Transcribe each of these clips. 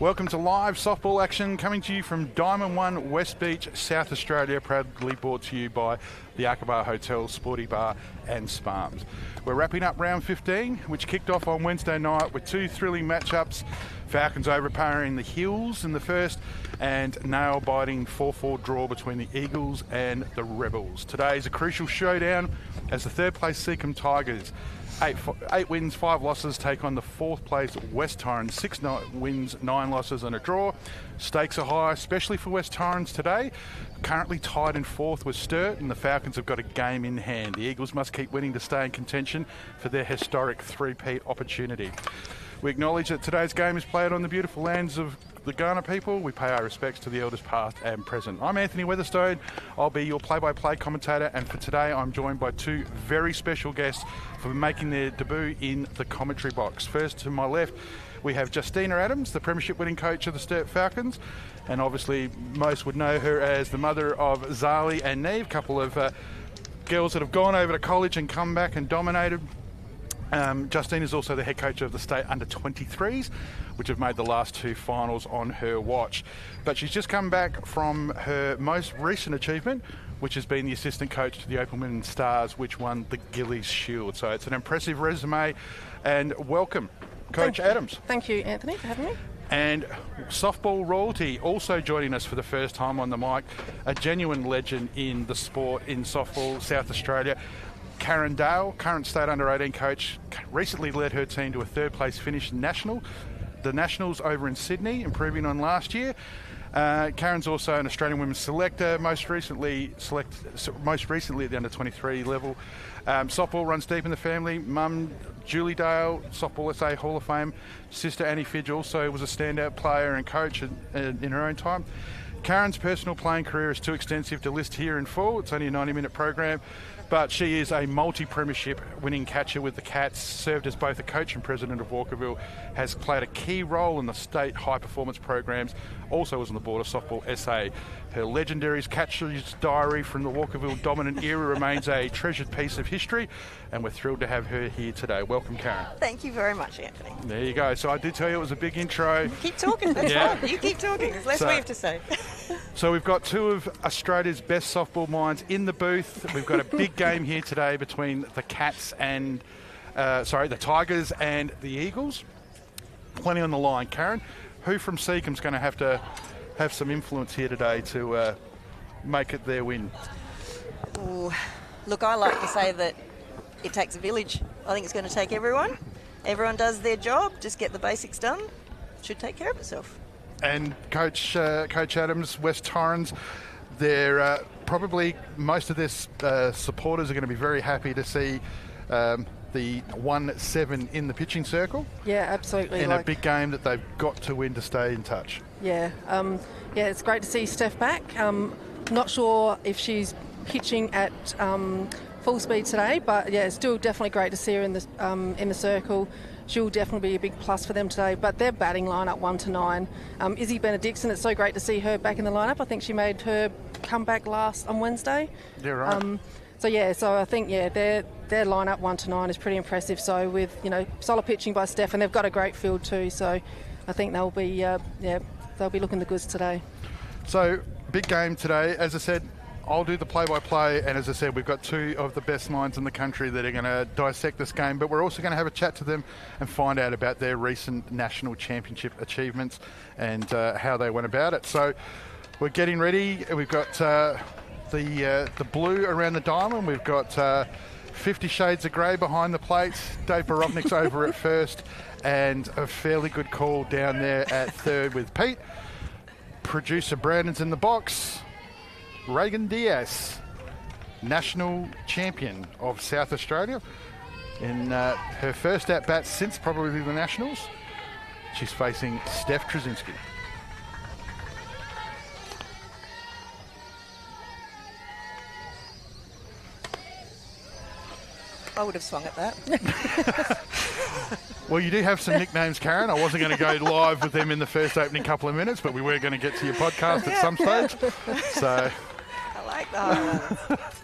Welcome to live softball action coming to you from Diamond One, West Beach, South Australia, proudly brought to you by the Bar Hotel, Sporty Bar and Sparms. We're wrapping up round 15, which kicked off on Wednesday night with two thrilling matchups. Falcons overpowering the Hills in the first and nail-biting 4-4 draw between the Eagles and the Rebels. Today is a crucial showdown as the third-place Seacombe Tigers, 8 wins, 5 losses, take on the fourth place West Torrens, 6 wins, 9 losses and a draw. Stakes are high, especially for West Torrens today. Currently tied in fourth with Sturt, and the Falcons have got a game in hand. The Eagles must keep winning to stay in contention for their historic three-peat opportunity. We acknowledge that today's game is played on the beautiful lands of the Ghana people. We pay our respects to the elders past and present. I'm Anthony Weatherstone. I'll be your play-by-play commentator, and for today I'm joined by two very special guests for making their debut in the commentary box. First, to my left, we have Justina Adams, the premiership winning coach of the Sturt Falcons, and obviously most would know her as the mother of Zali and Neve, a couple of girls that have gone over to college and come back and dominated. Justine is also the head coach of the state under-23s, which have made the last two finals on her watch. But she's just come back from her most recent achievement, which has been the assistant coach to the Open Women's Stars, which won the Gillies Shield. So it's an impressive resume, and welcome, Coach Adams. Thank you, Anthony, for having me. And softball royalty also joining us for the first time on the mic, a genuine legend in the sport in softball, South Australia. Karen Dale, current state under-18 coach, recently led her team to a third-place finish national. The Nationals over in Sydney, improving on last year. Karen's also an Australian women's selector, most recently at the under-23 level. Softball runs deep in the family. Mum, Julie Dale, Softball SA Hall of Fame. Sister Annie Fidge also was a standout player and coach in her own time. Karen's personal playing career is too extensive to list here in full. It's only a 90-minute program, but she is a multi-premiership winning catcher with the Cats, served as both a coach and president of Walkerville, has played a key role in the state high-performance programs, also was on the board of Softball SA. Her legendary catcher's diary from the Walkerville dominant era remains a treasured piece of history, and we're thrilled to have her here today. Welcome, Karen. Thank you very much, Anthony. There you go. So I did tell you it was a big intro. Keep talking, that's fine. You keep talking, there's less we have to say. So we've got two of Australia's best softball minds in the booth. We've got a big game here today between the Cats and, the Tigers and the Eagles. Plenty on the line. Karen, who from Seacombe's going to have some influence here today to make it their win? Ooh, look, I like to say that it takes a village. I think it's going to take everyone. Everyone does their job, just get the basics done. Should take care of itself. And Coach Adams, West Torrens, they're probably most of their supporters are going to be very happy to see the 1-7 in the pitching circle. Yeah, absolutely. In a big game that they've got to win to stay in touch. Yeah, it's great to see Steph back. Not sure if she's pitching at full speed today, but yeah, it's still definitely great to see her in the circle. She'll definitely be a big plus for them today. But their batting lineup 1 to 9. Izzy Benedictson, it's so great to see her back in the lineup. I think she made her comeback last on Wednesday. Yeah, right. So I think their lineup 1 to 9 is pretty impressive. So with solid pitching by Steph, and they've got a great field too. So I think they'll be looking the goods today. So big game today, as I said. I'll do the play-by-play, and as I said, we've got two of the best minds in the country that are going to dissect this game, but we're also going to have a chat to them and find out about their recent national championship achievements and how they went about it. So we're getting ready. We've got the blue around the diamond. We've got 50 Shades of Grey behind the plate. Dave Borovnik's over at first, and a fairly good call down there at third with Pete. Producer Brandon's in the box. Reagan Diaz, national champion of South Australia, in her first at-bat since probably the Nationals. She's facing Steph Trzynski. I would have swung at that. Well, you do have some nicknames, Karen. I wasn't going to go live with them in the first opening couple of minutes, but we were going to get to your podcast at some stage. So I like that.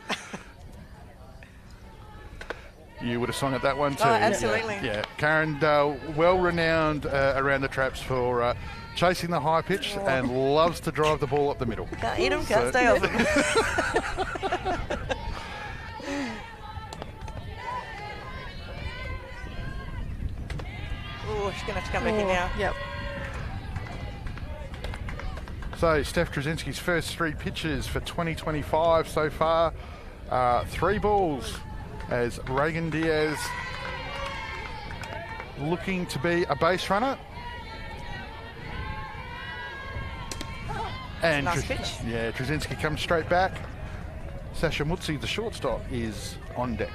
You would have sung at that one too. Oh, absolutely. Yeah. Karen, well renowned around the traps for chasing the high pitch and loves to drive the ball up the middle. Can't hit him, can't stay off him. Oh, she's going to have to come back in now. Yep. So Steph Trzynski's first 3 pitches for 2025 so far. 3 balls as Reagan Diaz looking to be a base runner. And nice pitch. Yeah, Trzynski comes straight back. Sasha Mutsi, the shortstop, is on deck.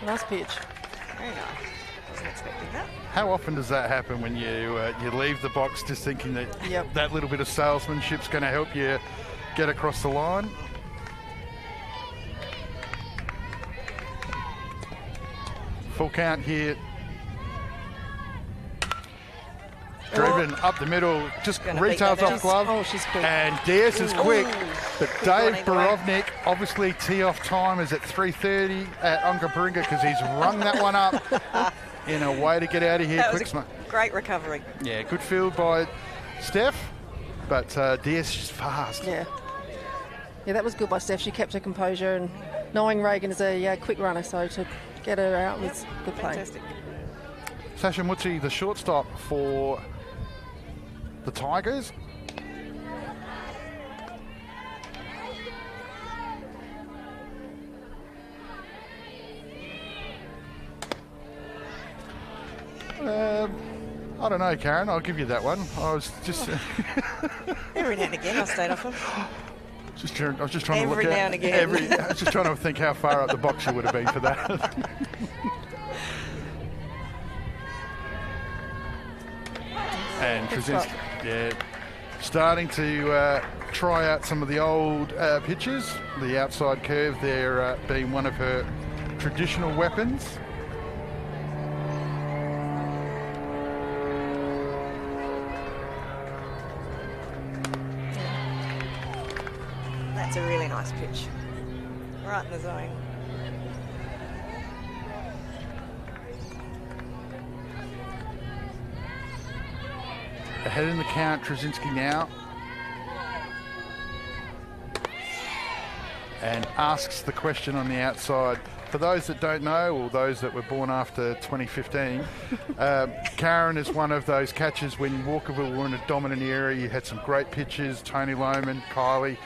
Nice pitch. Very nice. Wasn't expecting that. How often does that happen when you leave the box just thinking that that little bit of salesmanship's going to help you get across the line? Full count here. Driven up the middle, just retails off glove. Oh, she's quick. And Diaz is quick. But Dave one either Borovnik, obviously tee-off time is at 3:30 at Onkaparinga because he's rung that one up in a way to get out of here That quick. was a great recovery. Yeah, good field by Steph, but Diaz is fast. Yeah, that was good by Steph. She kept her composure, and knowing Reagan is a quick runner, so to get her out was good play. Fantastic. Sasha Mutsi, the shortstop for the Tigers. I don't know, Karen. I'll give you that one. I was just Every now and again, I stayed off him. I was just trying to look Every now at and again. I was just trying to think how far up the box you would have been for that. And Trzynski, starting to try out some of the old pitches. The outside curve there being one of her traditional weapons. That's a really nice pitch. Right in the zone. Ahead in the count, Trzynski now. And asks the question on the outside. For those that don't know, or those that were born after 2015, Karen is one of those catchers when Walkerville were in a dominant area. You had some great pitchers, Tony Lohman, Kylie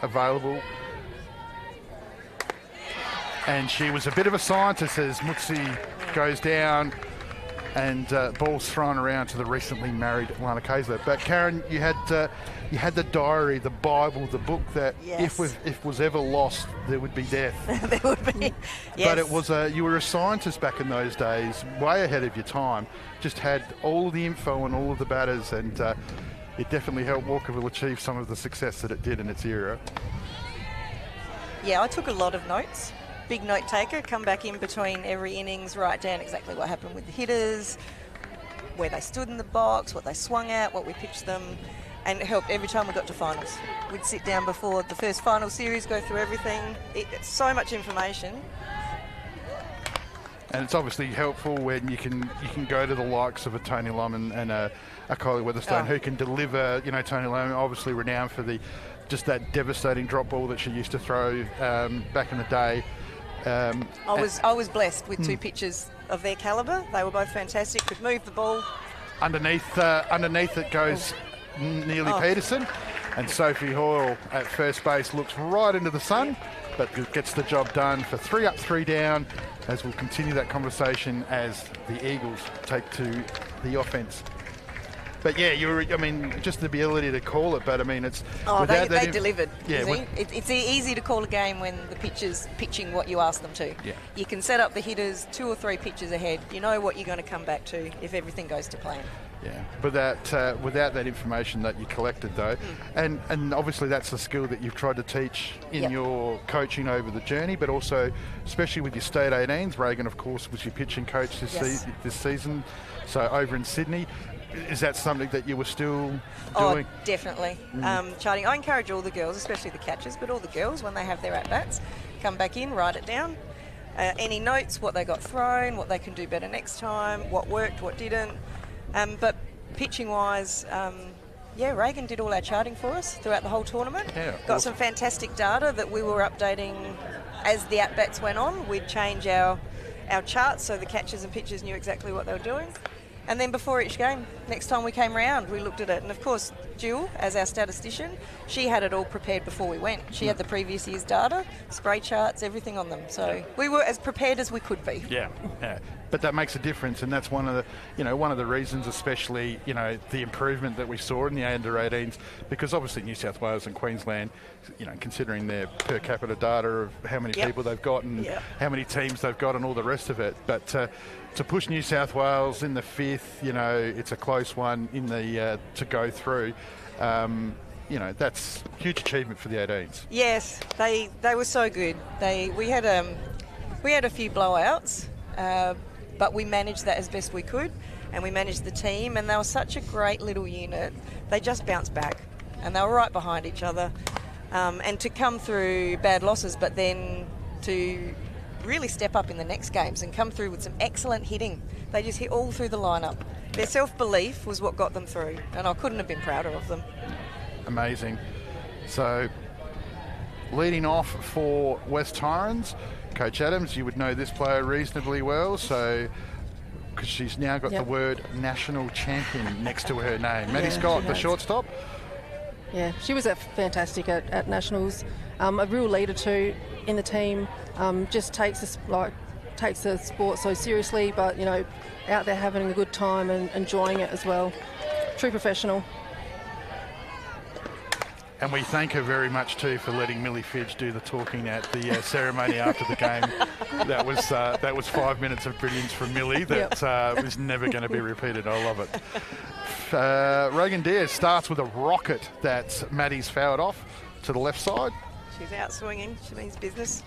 available. And she was a bit of a scientist as Mutsi goes down and balls thrown around to the recently married Lana Kaysler. But Karen, you had the diary, the Bible, the book that if was ever lost, there would be death. There would be. Yes. But it was you were a scientist back in those days, way ahead of your time. Just had all the info and all of the batters, and it definitely helped Walkerville achieve some of the success that it did in its era. Yeah, I took a lot of notes. Big note taker, come back in between every innings, write down exactly what happened with the hitters, where they stood in the box, what they swung at, what we pitched them, and it helped every time we got to finals. We'd sit down before the first final series, go through everything. It's so much information. And it's obviously helpful when you can go to the likes of a Tony Lohman and a Kylie Weatherstone who can deliver. You know, Tony Lohman obviously renowned for just that devastating drop ball that she used to throw back in the day. I was blessed with 2 pitchers of their calibre. They were both fantastic, could move the ball. Underneath it goes Neely Peterson, and Sophie Hoyle at first base looks right into the sun, but gets the job done for 3 up, 3 down, as we'll continue that conversation as the Eagles take to the offence. But yeah, just the ability to call it. But I mean, it's they delivered. Yeah, it's easy to call a game when the pitcher's pitching what you ask them to. Yeah. You can set up the hitters 2 or 3 pitches ahead. You know what you're going to come back to if everything goes to plan. Yeah, but that without that information that you collected though, and obviously that's the skill that you've tried to teach in your coaching over the journey, but also especially with your state 18s. Reagan, of course, was your pitching coach this season, so over in Sydney. Is that something that you were still doing? Oh, definitely. Charting. I encourage all the girls, especially the catchers, but all the girls, when they have their at-bats, come back in, write it down. Any notes, what they got thrown, what they can do better next time, what worked, what didn't. But pitching-wise, Reagan did all our charting for us throughout the whole tournament. Yeah, got some fantastic data that we were updating as the at-bats went on. We'd change our charts so the catchers and pitchers knew exactly what they were doing. And then before each game, next time we came round, we looked at it. And of course, Jill, as our statistician, she had it all prepared before we went. She had the previous year's data, spray charts, everything on them. So we were as prepared as we could be. Yeah. But that makes a difference, and that's one of the reasons, especially the improvement that we saw in the under-18s, because obviously New South Wales and Queensland, considering their per capita data of how many people they've got and how many teams they've got and all the rest of it, but to push New South Wales in the fifth, it's a close one in the to go through. That's a huge achievement for the 18s. Yes, they were so good. We had a few blowouts. But we managed that as best we could, and we managed the team, and they were such a great little unit. They just bounced back, and they were right behind each other. And to come through bad losses, but then to really step up in the next games and come through with some excellent hitting. They just hit all through the lineup. Their self-belief was what got them through, and I couldn't have been prouder of them. Amazing. So, leading off for West Torrens, Coach Adams, you would know this player reasonably well, so because she's now got the word national champion next to her name. Maddie Scott, the shortstop. Yeah, she was fantastic at nationals. A real leader too in the team. Just takes the sport so seriously, but out there having a good time and enjoying it as well. True professional. And we thank her very much too for letting Millie Fidge do the talking at the ceremony after the game. That was 5 minutes of brilliance from Millie that was never going to be repeated. I love it. Reagan Diaz starts with a rocket that Maddie's fouled off to the left side. She's out swinging. She means business.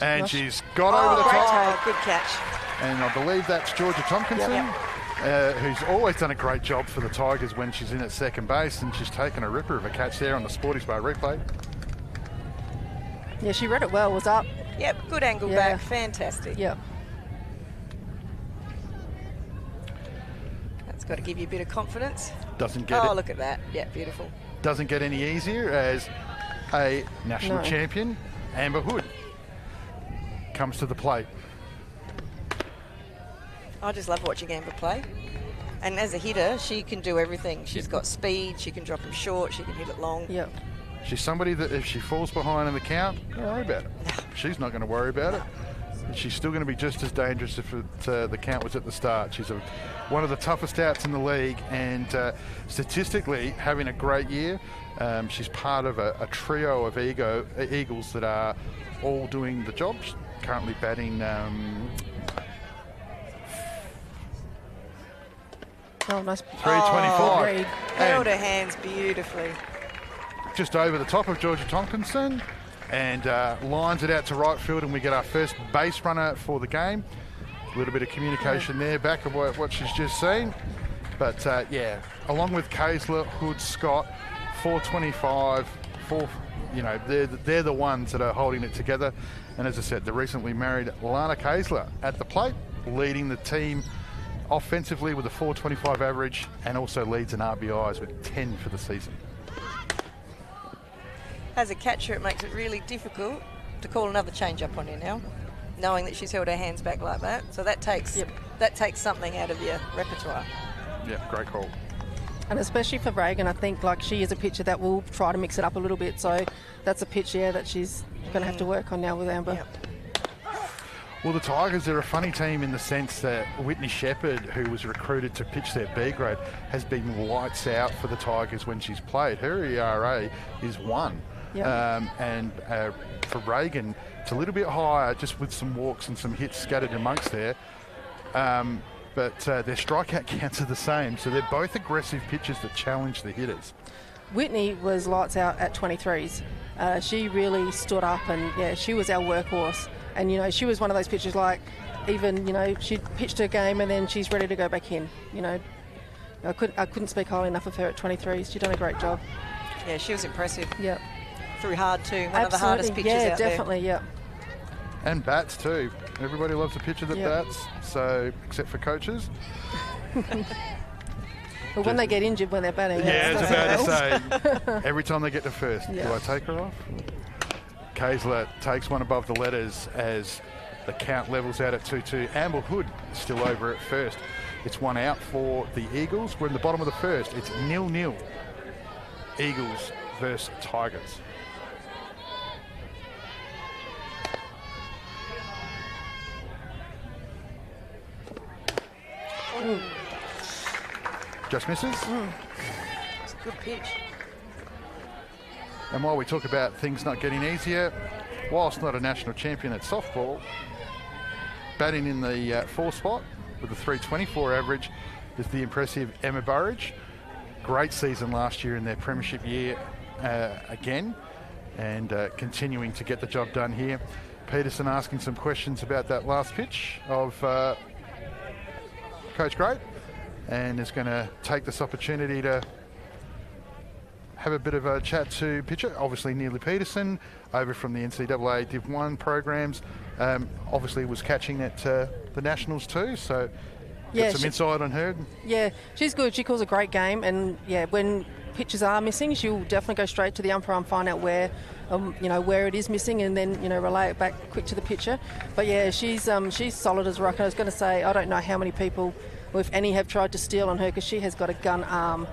And she's got over the top. Good catch. And I believe that's Georgia Tompkinson. Who's always done a great job for the Tigers when she's in at second base, and she's taken a ripper of a catch there on the Sporties Bar replay. Yeah, she read it well, was up. Yep, good angle back, fantastic. Yep. That's got to give you a bit of confidence. Doesn't get it. Oh, look at that. Yeah, beautiful. Doesn't get any easier as a national champion, Amber Hood, comes to the plate. I just love watching Amber play. And as a hitter, she can do everything. She's got speed, she can drop them short, she can hit it long. Yep. She's somebody that if she falls behind in the count, don't worry about it. She's not going to worry about it. She's still going to be just as dangerous if the count was at the start. She's one of the toughest outs in the league, and statistically having a great year. She's part of a trio of Eagles that are all doing the jobs. Currently batting... Oh, nice. 325. Held her hands beautifully. Just over the top of Georgia Tompkinson, and lines it out to right field, and we get our first base runner for the game. A little bit of communication there, back of what she's just seen. But along with Kaisler, Hood, Scott, 425, they're the ones that are holding it together. And as I said, the recently married Lana Kaisler at the plate, leading the team offensively with a 425 average, and also leads in RBIs with 10 for the season. As a catcher, it makes it really difficult to call another change-up on you now, knowing that she's held her hands back like that. So that takes something out of your repertoire. Yeah, great call. And especially for Reagan, I think she is a pitcher that will try to mix it up a little bit. So that's a pitch, that she's going to have to work on now with Amber. Yep. Well, the Tigers, they're a funny team in the sense that Whitney Shepherd, who was recruited to pitch their B grade, has been lights out for the Tigers when she's played. Her ERA is 1. Yep. And for Reagan, it's a little bit higher, just with some walks and some hits scattered amongst there. But but their strikeout counts are the same. So they're both aggressive pitches that challenge the hitters. Whitney was lights out at 23s. She really stood up, and yeah, she was our workhorse. And she was one of those pitchers like, even she pitched her game and then she's ready to go back in. I couldn't speak highly enough of her at 23s. She's done a great job. Yeah, she was impressive. Yep. Threw hard too. One of the hardest pitches out there. Yeah, definitely. Yep. And bats too. Everybody loves a pitcher that bats. So except for coaches. Well, when they get injured when they're batting. Yeah, I was about to say, every time they get to first, Yeah. do I take her off? Kaysler takes one above the letters as the count levels out at 2-2. Amber Hood still over at first. It's one out for the Eagles. We're in the bottom of the first. It's 0-0. Eagles versus Tigers. Ooh. Just misses. It's a good pitch. And while we talk about things not getting easier, whilst not a national champion at softball, batting in the 4 spot with a 324 average is the impressive Emma Burridge. Great season last year in their premiership year again, and continuing to get the job done here. Peterson asking some questions about that last pitch of Coach Great, and is going to take this opportunity to have a bit of a chat to pitcher. Obviously Neely Peterson over from the NCAA Div 1 programs, obviously was catching at the Nationals too, so get some insight on her. Yeah, she's good. She calls a great game, and yeah, when pitches are missing, she'll definitely go straight to the umpire and find out where where it is missing, and then relay it back quick to the pitcher. But yeah, she's solid as a rock. I was going to say, I don't know how many people, or if any, have tried to steal on her, because she has got a gun arm.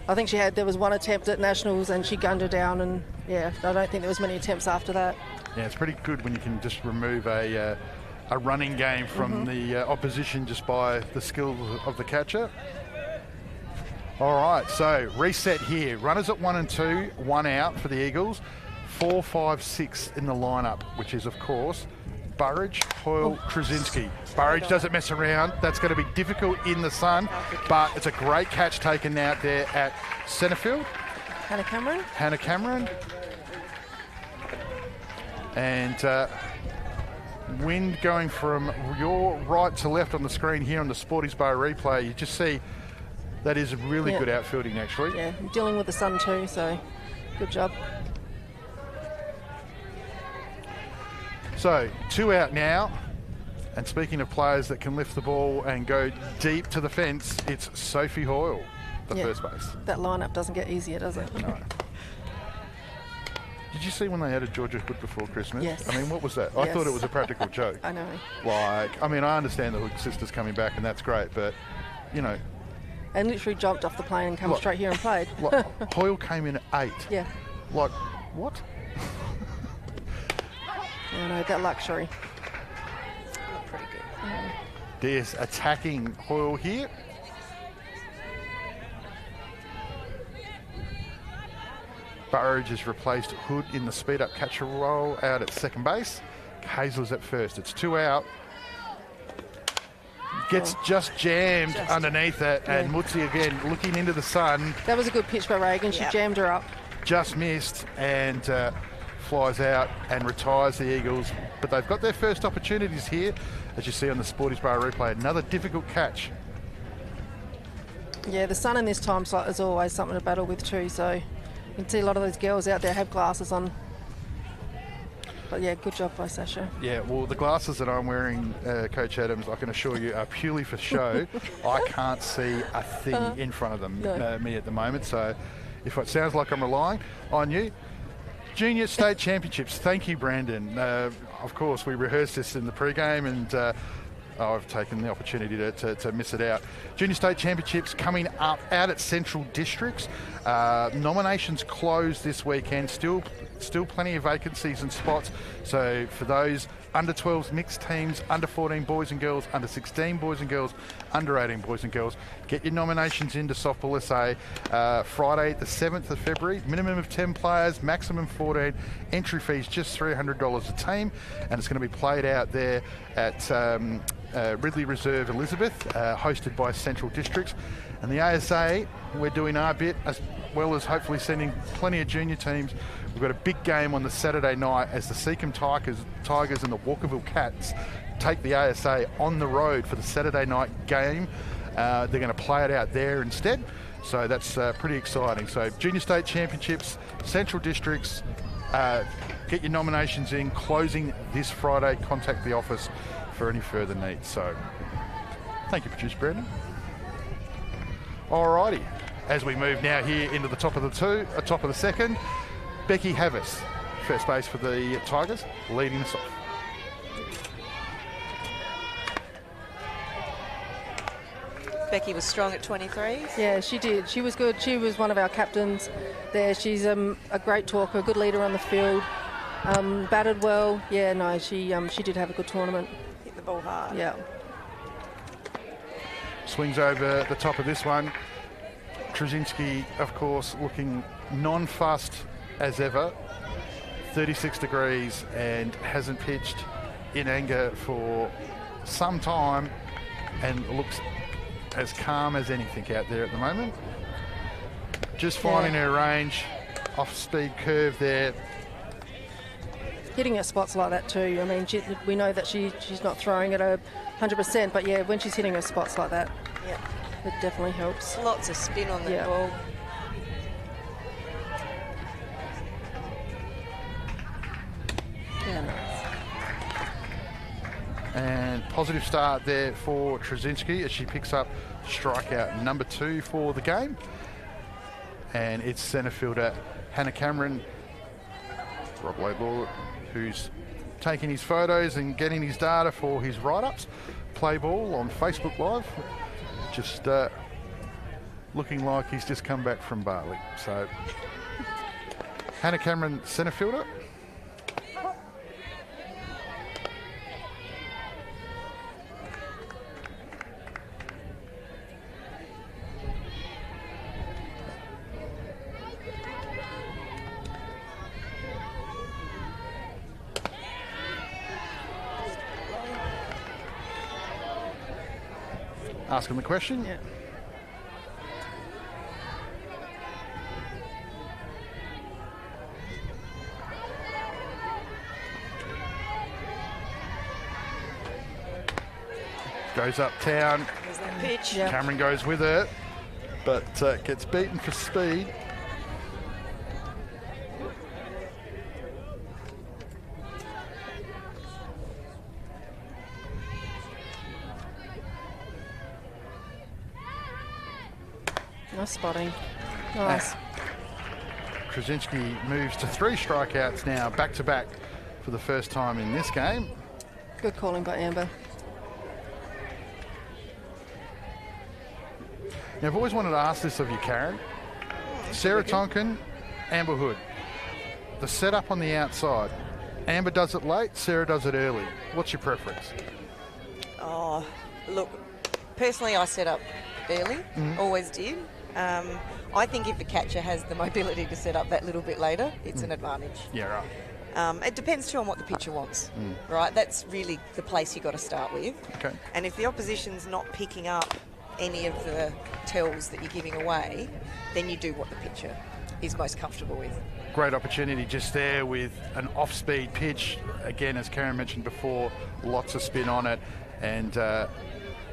I think there was one attempt at Nationals and she gunned her down, and yeah, I don't think there was many attempts after that. Yeah, it's pretty good when you can just remove a running game from the opposition just by the skill of the catcher. All right, so reset here. Runners at 1 and 2, 1 out for the Eagles. 4, 5, 6 in the lineup, which is, of course, Burridge, Hoyle, Krasinski. Burridge doesn't mess around. That's going to be difficult in the sun, but it's a great catch taken out there at centre field. Hannah Cameron. And wind going from your right to left on the screen here on the Sporties Bar replay. You just see that is really good outfielding, actually. Yeah, dealing with the sun too, so good job. So 2 out now, and speaking of players that can lift the ball and go deep to the fence, it's Sophie Hoyle, the first base. That lineup doesn't get easier, does it? No. Did you see when they added Georgia Hood before Christmas? Yes. I mean, what was that? I thought it was a practical joke. I know. Like, I mean, I understand the Hood sisters coming back, and that's great, but, And literally jumped off the plane and come straight here and played. Hoyle came in at 8. Yeah. Like, what? I know, that luxury. Pretty good. Diaz attacking Hoyle here. Burridge has replaced Hood in the speed-up catcher role out at second base. Hazler's at first. It's 2 out. Gets just jammed underneath it, and Mutzi again looking into the sun. That was a good pitch by Reagan. She jammed her up. Just missed, and flies out and retires the Eagles. But they've got their first opportunities here, as you see on the Sporties Bar replay. Another difficult catch. Yeah, the sun in this time slot is always something to battle with too, so you can see a lot of those girls out there have glasses on. But yeah, good job by Sasha. Yeah, well, the glasses that I'm wearing, Coach Adams, I can assure you, are purely for show. I can't see a thing in front of them, me at the moment. So if it sounds like I'm relying on you. Junior State Championships. Thank you, Brandon. Of course, we rehearsed this in the pre-game, and I've taken the opportunity to miss it out. Junior State Championships coming up out at Central Districts. Nominations close this weekend. Still plenty of vacancies and spots. So for those under 12s mixed teams, under 14 boys and girls, under 16 boys and girls, under 18 boys and girls, get your nominations into Softball SA. Friday the 7th of February, minimum of 10 players, maximum 14, entry fees just $300 a team, and it's going to be played out there at Ridley Reserve Elizabeth, hosted by Central Districts. And the ASA, we're doing our bit, as well as hopefully sending plenty of junior teams. We've got a big game on the Saturday night as the Seacombe Tigers and the Walkerville Cats take the ASA on the road for the Saturday night game. They're going to play it out there instead. So that's pretty exciting. So Junior State Championships, Central Districts, get your nominations in, closing this Friday. Contact the office for any further needs. So thank you, Producer Brendan. Alrighty, as we move now here into the top of the second, Becky Havis, first base for the Tigers, leading us off. Becky was strong at 23. Yeah, she did. She was good. She was one of our captains there. She's a great talker, a good leader on the field. Batted well. Yeah, no, she did have a good tournament. Hit the ball hard. Yeah. Swings over the top of this one. Trzynski, of course, looking non-fussed as ever. 36 degrees and hasn't pitched in anger for some time and looks as calm as anything out there at the moment. Just finding her range, off-speed curve there. Hitting her spots like that too. I mean, we know that she's not throwing at 100%, but yeah, when she's hitting her spots like that, it definitely helps. Lots of spin on the ball. Yeah, nice. And positive start there for Trzynski as she picks up strikeout number 2 for the game. And it's centre fielder Hannah Cameron, Rob Laidlaw, who's taking his photos and getting his data for his write-ups. Play ball on Facebook Live. Just looking like he's just come back from Bali. So Hannah Cameron, centre fielder. Asking the question. Yeah. Goes uptown. There's that pitch. Yeah. Cameron goes with it, but gets beaten for speed. Nice spotting. Nice. Trzynski moves to 3 strikeouts now, back-to-back for the first time in this game. Good calling by Amber. Now, I've always wanted to ask this of you, Karen. Sarah Tonkin, Amber Hood. The setup on the outside. Amber does it late, Sarah does it early. What's your preference? Oh, look, personally I set up early, always did. I think if a catcher has the mobility to set up that little bit later, it's an advantage. Yeah, right. It depends too on what the pitcher wants, right? That's really the place you've got to start with. Okay. And if the opposition's not picking up any of the tells that you're giving away, then you do what the pitcher is most comfortable with. Great opportunity just there with an off-speed pitch. Again, as Karen mentioned before, lots of spin on it. And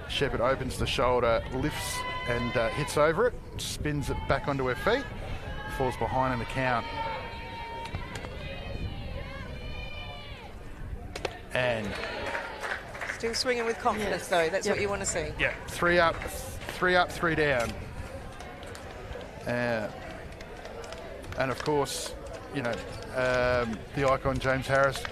Shepherd opens the shoulder, lifts and hits over it, spins it back onto her feet, falls behind in the count. And Still swinging with confidence, though. That's what you want to see. yeah, 3 up, 3 down. And of course, you know, the icon James Harris.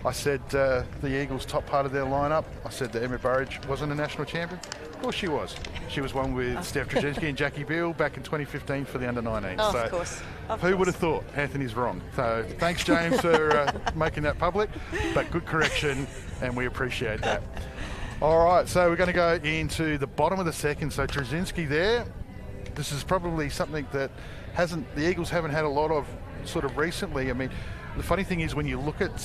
I said the Eagles' top part of their lineup. I said that Emma Burridge wasn't a national champion. Of course she was. She was one with Steph Trzynski and Jackie Beale back in 2015 for the under-19. Oh, so of course. Who would have thought? Anthony's wrong. So thanks, James, for making that public. But good correction, and we appreciate that. All right, so we're going to go into the bottom of the second. So Trzynski there. This is probably something that the Eagles haven't had a lot of sort of recently. I mean, the funny thing is when you look at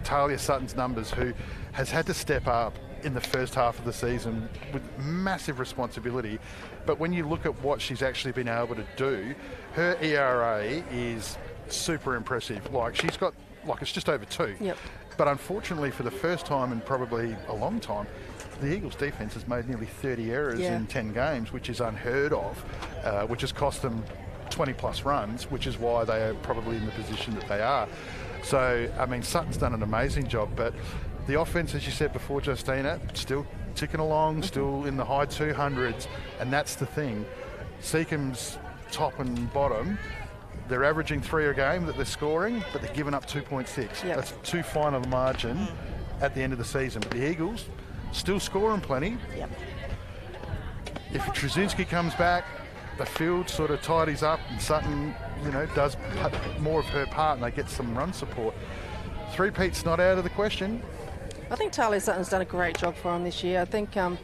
Talia Sutton's numbers, who has had to step up in the first half of the season with massive responsibility. But when you look at what she's actually been able to do, her ERA is super impressive. Like, she's got, like, it's just over 2. Yep. But unfortunately, for the first time in probably a long time, the Eagles defence has made nearly 30 errors in 10 games, which is unheard of, which has cost them 20 plus runs, which is why they are probably in the position that they are. So, I mean, Sutton's done an amazing job, but the offence, as you said before, Justina, still ticking along, still in the high 200s, and that's the thing. Seacombe's top and bottom, they're averaging 3 a game that they're scoring, but they're giving up 2.6. Yep. That's too fine of a margin at the end of the season. But the Eagles still scoring plenty. Yep. If Trzynski comes back, the field sort of tidies up and Sutton, you know, does more of her part and they get some run support. Three-peat's not out of the question. I think Talia Sutton's done a great job for him this year. I think to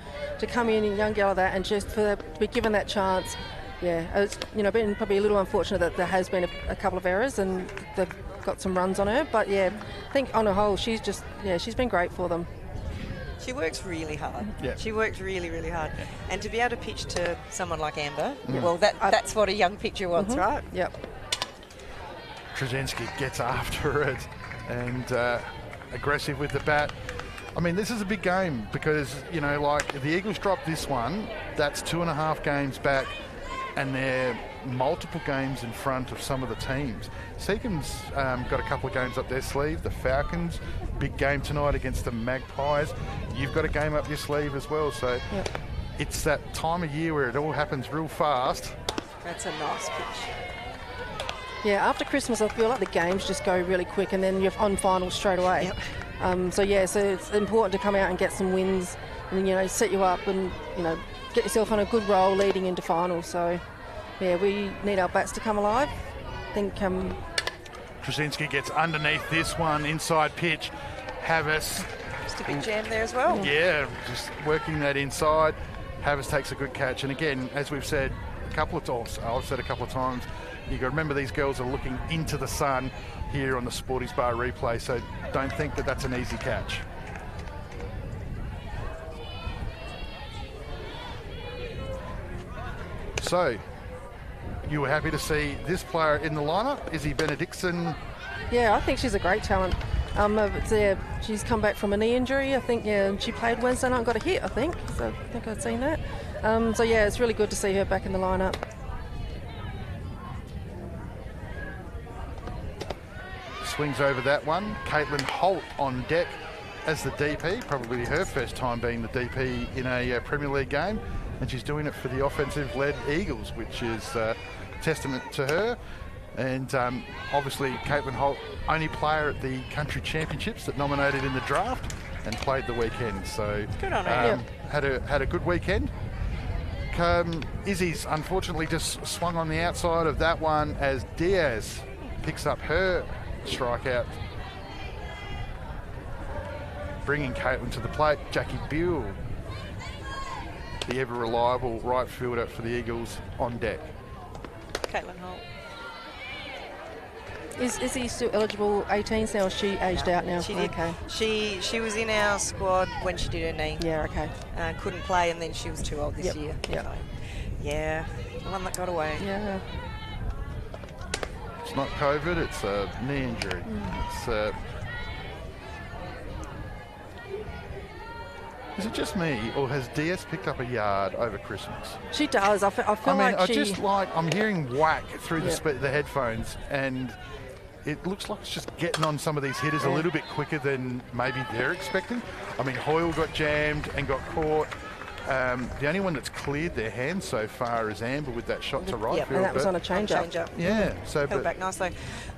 come in young girl like that and just to be given that chance, it's, you know, been probably a little unfortunate that there has been a couple of errors and they've got some runs on her. But I think on a whole, she's been great for them. She works really hard. Yeah. She works really, really hard. Yeah. And to be able to pitch to someone like Amber, well, that's what a young pitcher wants, right? Yep. Trzynski gets after it and aggressive with the bat. I mean, this is a big game because, you know, like if the Eagles drop this one, that's 2.5 games back and they're multiple games in front of some of the teams. Seacombe's got a couple of games up their sleeve. The Falcons, big game tonight against the Magpies. You've got a game up your sleeve as well. So it's that time of year where it all happens real fast. That's a nice pitch. Yeah, after Christmas, I feel like the games just go really quick and then you're on finals straight away. Yep. So it's important to come out and get some wins and, you know, set you up and, you know, get yourself on a good roll leading into finals. So, we need our bats to come alive. I think Trzynski gets underneath this one, inside pitch. Havas. Just a big jam there as well. Yeah, just working that inside. Havas takes a good catch. And again, as we've said a couple of times, you've got to remember these girls are looking into the sun here on the Sporties Bar replay, so don't think that that's an easy catch. So, you were happy to see this player in the lineup, Izzy Benedictson? Yeah, I think she's a great talent. She's come back from a knee injury. I think she played Wednesday night and got a hit, I think. So I think I'd seen that. It's really good to see her back in the lineup. Swings over that one. Caitlin Holt on deck as the DP. Probably her first time being the DP in a Premier League game. And she's doing it for the offensive-led Eagles, which is testament to her. And obviously, Caitlin Holt, only player at the country championships that nominated in the draft and played the weekend. So good on her. Had a good weekend. Izzy's unfortunately just swung on the outside of that one as Diaz picks up her strikeout, bringing Caitlin to the plate. Jackie Beale, the ever-reliable right fielder for the Eagles, on deck. Caitlin Holt. Is he still eligible 18s now, or is she aged out now? She did. Okay. She was in our squad when she did her knee. Yeah, okay. Couldn't play, and then she was too old this year. Yep. So, yeah, the one that got away. Yeah. It's not COVID, it's a knee injury. Is it just me, or has DS picked up a yard over Christmas? She does. I feel I'm hearing whack through the headphones, and it looks like it's just getting on some of these hitters a little bit quicker than maybe they're expecting. I mean, Hoyle got jammed and got caught. The only one that's cleared their hands so far is Amber with that shot to right field. And that was on a change-up. Yeah. So held back nicely.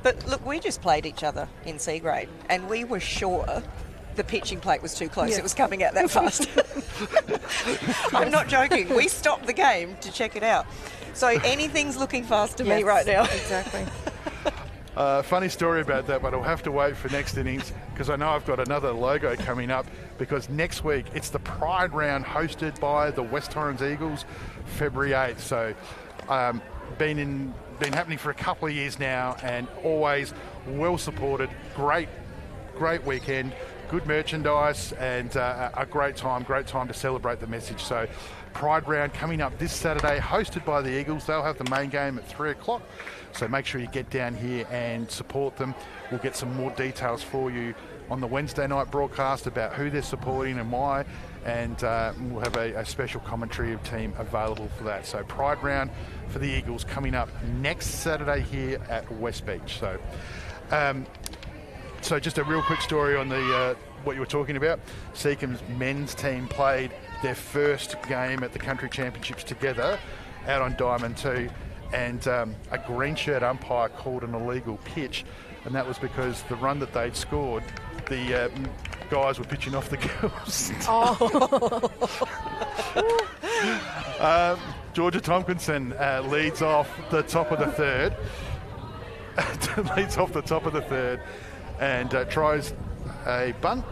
But look, we just played each other in C grade, and we were sure the pitching plate was too close. It was coming out that fast. I'm not joking. We stopped the game to check it out. So anything's looking fast to me right now. Exactly. Funny story about that, but I'll have to wait for next innings because I know I've got another logo coming up, because next week it's the Pride Round hosted by the West Torrens Eagles, February 8th. So been happening for a couple of years now and always well supported. Great weekend. good merchandise, and a great time to celebrate the message. So Pride Round coming up this Saturday, hosted by the Eagles. They'll have the main game at 3 o'clock. So make sure you get down here and support them. We'll get some more details for you on the Wednesday night broadcast about who they're supporting and why. And we'll have a special commentary team available for that. So Pride Round for the Eagles coming up next Saturday here at West Beach. So just a real quick story on the what you were talking about. Seacombe's men's team played their first game at the Country Championships together out on Diamond 2, and a green shirt umpire called an illegal pitch, and that was because the run that they'd scored, the guys were pitching off the girls. Georgia Tompkinson leads off the top of the third. And tries a bunt.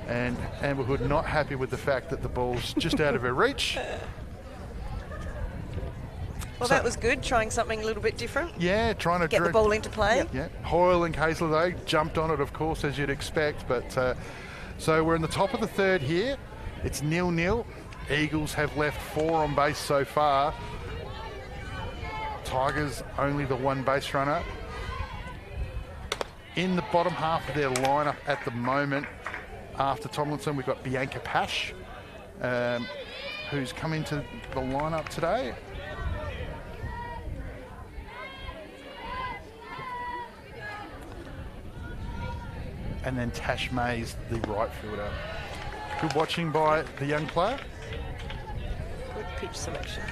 And Amber Hood not happy with the fact that the ball's just out of her reach. Well, that was good, trying something a little bit different. Yeah, trying to get the ball into play. Yeah. Hoyle and Casler, though, jumped on it, of course, as you'd expect. But so we're in the top of the third here. It's 0-0. Eagles have left 4 on base so far. Tigers only the 1 base runner. In the bottom half of their lineup at the moment, after Tomlinson, we've got Bianca Pash, who's come into the lineup today. And then Tash Mays, the right fielder. Good watching by the young player. Good pitch selection.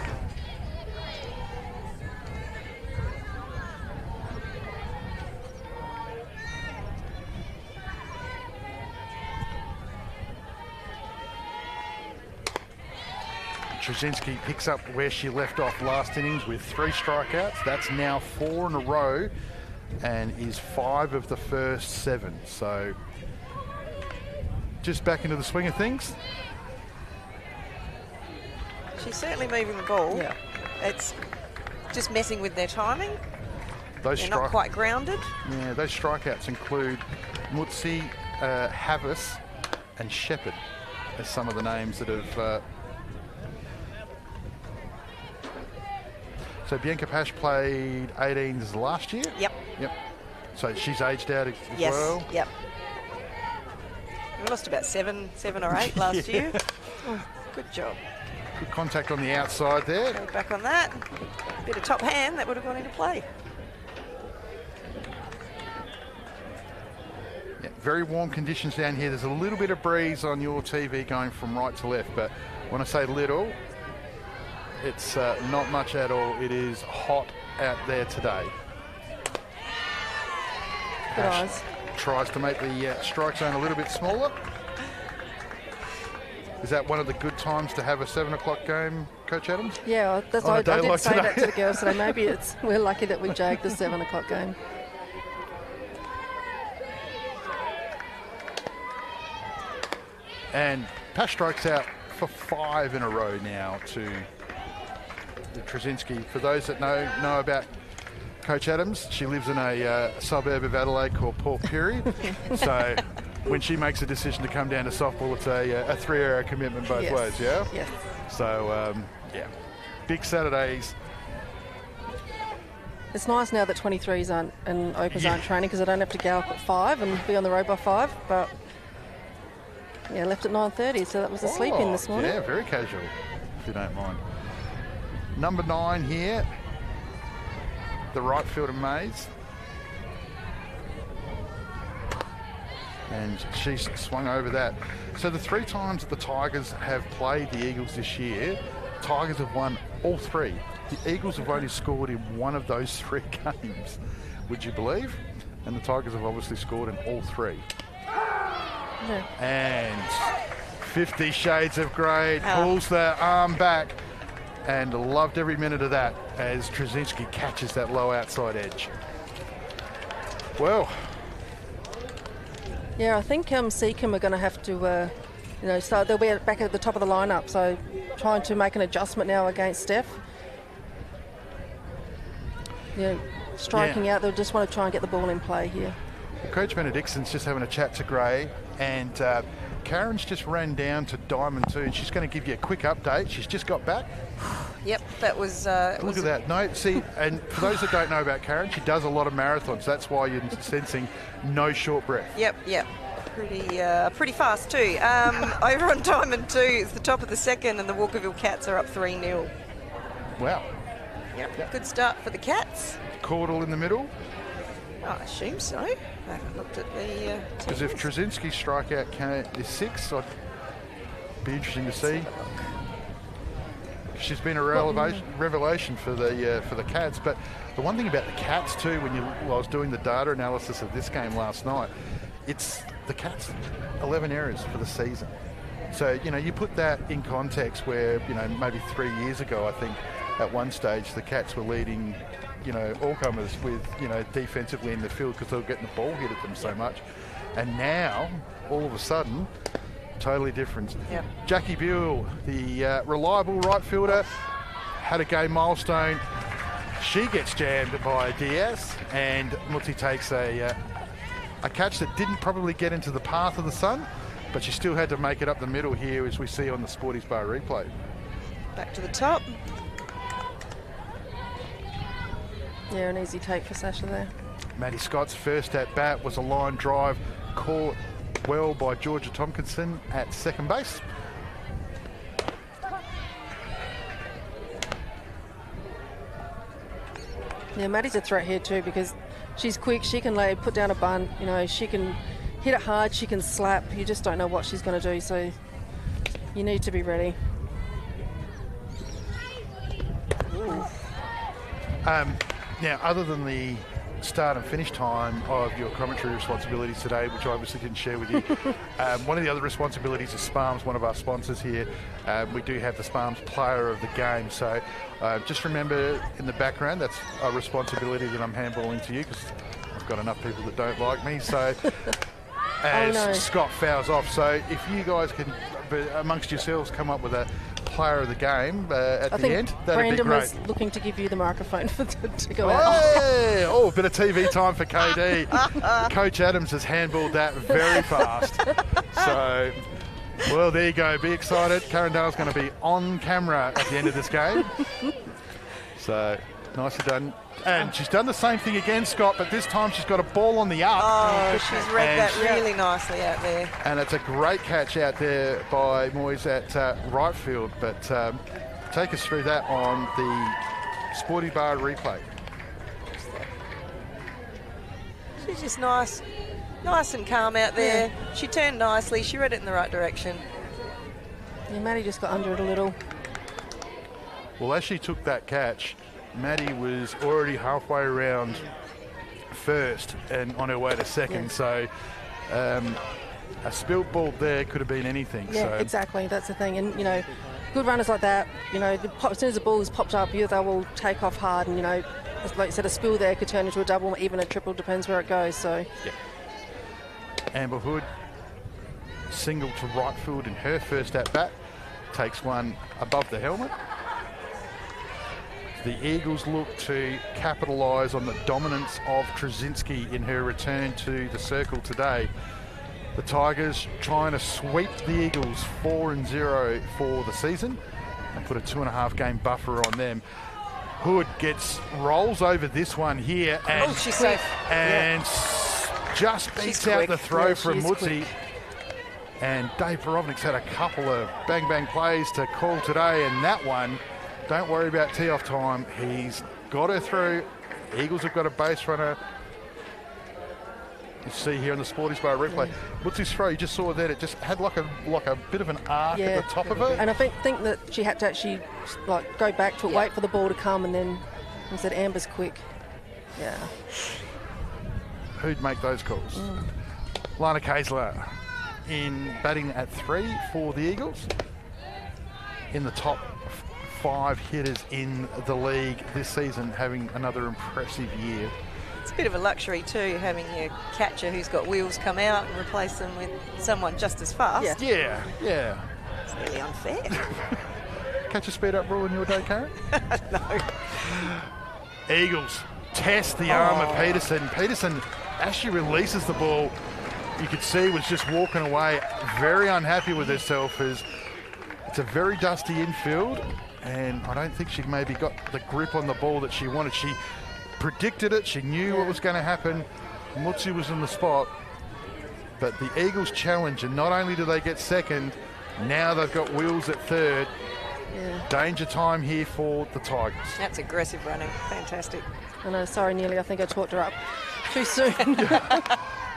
Trzynski picks up where she left off last innings with 3 strikeouts. That's now 4 in a row and is 5 of the first 7. So just back into the swing of things. She's certainly moving the ball. Yeah. It's just messing with their timing. They're not quite grounded. Yeah, those strikeouts include Mutsi, Havis and Shepherd as some of the names that have... So Bianca Pash played 18s last year? Yep. So she's aged out as well? Yep. We lost about 7 or 8 last year. Oh, good job. Good contact on the outside there. Go back on that. Bit of top hand, that would have gone into play. Yeah, very warm conditions down here. There's a little bit of breeze on your TV going from right to left, but when I say little, it's not much at all. It is hot out there today. Good eyes. Tries to make the strike zone a little bit smaller. Is that one of the good times to have a 7 o'clock game, Coach Adams? Yeah, that's I did like say today. that to the girls today. Maybe we're lucky that we jagged the 7 o'clock game. And Pash strikes out for 5 in a row now to Trzynski. For those that know about Coach Adams, she lives in a suburb of Adelaide called Port Pirie. So when she makes a decision to come down to softball, it's a 3-hour commitment both ways, yeah? Yes. So, yeah, big Saturdays. It's nice now that 23s aren't and opens aren't training because I don't have to go up at 5 and be on the road by 5. But yeah, left at 9:30, so that was a sleep in this morning. Yeah, very casual, if you don't mind. Number 9 here, the right fielder Mays. And she's swung over that. So the 3 times that the Tigers have played the Eagles this year, Tigers have won all 3. The Eagles have only scored in one of those 3 games, would you believe? And the Tigers have obviously scored in all 3. Yeah. And 50 Shades of Grey pulls the arm back, and loved every minute of that as Trzynski catches that low outside edge. Well, yeah, I think Seacombe are going to have to, so they'll be back at the top of the lineup. So trying to make an adjustment now against Steph. Striking out, they'll just want to try and get the ball in play here. Coach Benedictson's just having a chat to Gray, and Karen's just ran down to Diamond 2, and she's going to give you a quick update. She's just got back. Yep, that was... Look at that. No, see, and for those that don't know about Karen, she does a lot of marathons. That's why you're sensing no short breath. Yep. Pretty fast too. Over on Diamond 2, it's the top of the second, and the Walkerville Cats are up 3-0. Wow. Yep. Good start for the Cats. Caudle in the middle. I assume so. I haven't looked at the... Because if Trzynski's strikeout count is 6, I'd be interesting to see. She's been a revelation for the Cats. But the one thing about the Cats too, when I was doing the data analysis of this game last night, it's the Cats 11 errors for the season. So you put that in context where maybe 3 years ago, I think at one stage the Cats were leading all comers with defensively in the field because they were getting the ball hit at them so much, and now all of a sudden totally different. Yep. Jackie Buell, the reliable right fielder, had a game milestone. She gets jammed by Diaz, and Mutsi takes a catch that didn't probably get into the path of the sun, but she still had to make it up the middle here, as we see on the Sporties Bar replay. Back to the top. Yeah, an easy take for Sasha there. Maddie Scott's first at bat was a line drive caught well by Georgia Tompkinson at second base. Yeah, Maddie's a threat here too because she's quick. She can put down a bunt. She can hit it hard. She can slap. You just don't know what she's going to do, so you need to be ready. Now, other than the start and finish time of your commentary responsibilities today, which I obviously didn't share with you, one of the other responsibilities is Sparms, one of our sponsors here. We do have the Sparms player of the game, so just remember in the background that's a responsibility that I'm handballing to you because I've got enough people that don't like me. So as Scott fouls off, so if you guys can amongst yourselves come up with a player of the game at the end, that'd Brandon be great. was looking to give you the microphone to go out. Hey! Oh, a bit of TV time for KD. Coach Adams has handballed that very fast. So, well, there you go. Be excited. Karen Dale's going to be on camera at the end of this game. So, nicely done. And she's done the same thing again, Scott, but this time she's got a ball on the up. Oh, she's read that really nicely out there. And it's a great catch out there by Moyes at right field. But take us through that on the Sporty Bar replay. She's just nice and calm out there. Yeah. She turned nicely. She read it in the right direction. Yeah, Maddie just got under it a little. Well, as she took that catch, Maddie was already halfway around first and on her way to second. Yeah. So a spilt ball there could have been anything. Yeah, so. Exactly. That's the thing. And, good runners like that, as soon as the ball is popped up, they will take off hard. And, like you said, a spill there could turn into a double, even a triple, depends where it goes. So, yeah. Amber Hood single to right field in her first at bat, takes one above the helmet. The Eagles look to capitalise on the dominance of Trzynski in her return to the circle today. The Tigers trying to sweep the Eagles 4-0 for the season and put a 2.5 game buffer on them. Hood rolls over this one here and, she's safe. And just beats out the throw from Mutsi. And Dave Perovnik's had a couple of bang plays to call today, and that one, don't worry about tee-off time. He's got her through. Eagles have got a base runner. You see here on the Sporties Bar replay. Mutsi's throw, you just saw that it just had like a bit of an arc at the top of it. And I think that she had to actually go back to it, wait for the ball to come, and then I said Amber's quick. Yeah. Who'd make those calls? Lana Kaysler in batting at 3 for the Eagles. In the top 5 hitters in the league this season, having another impressive year. It's a bit of a luxury too, having your catcher who's got wheels come out and replace them with someone just as fast. Yeah. It's really unfair. Catch a speed up rule in your day, Karen? No. Eagles test the arm of Peterson. Peterson as she releases the ball, you could see was just walking away, very unhappy with herself, as it's a very dusty infield, and I don't think she maybe got the grip on the ball that she wanted. She predicted it, she knew what was going to happen. Mutsi was in the spot, but the Eagles challenge, and not only do they get second, now they've got wheels at third. Yeah. Danger time here for the Tigers. That's aggressive running. Fantastic. I know, sorry, Neely, I think I talked her up too soon.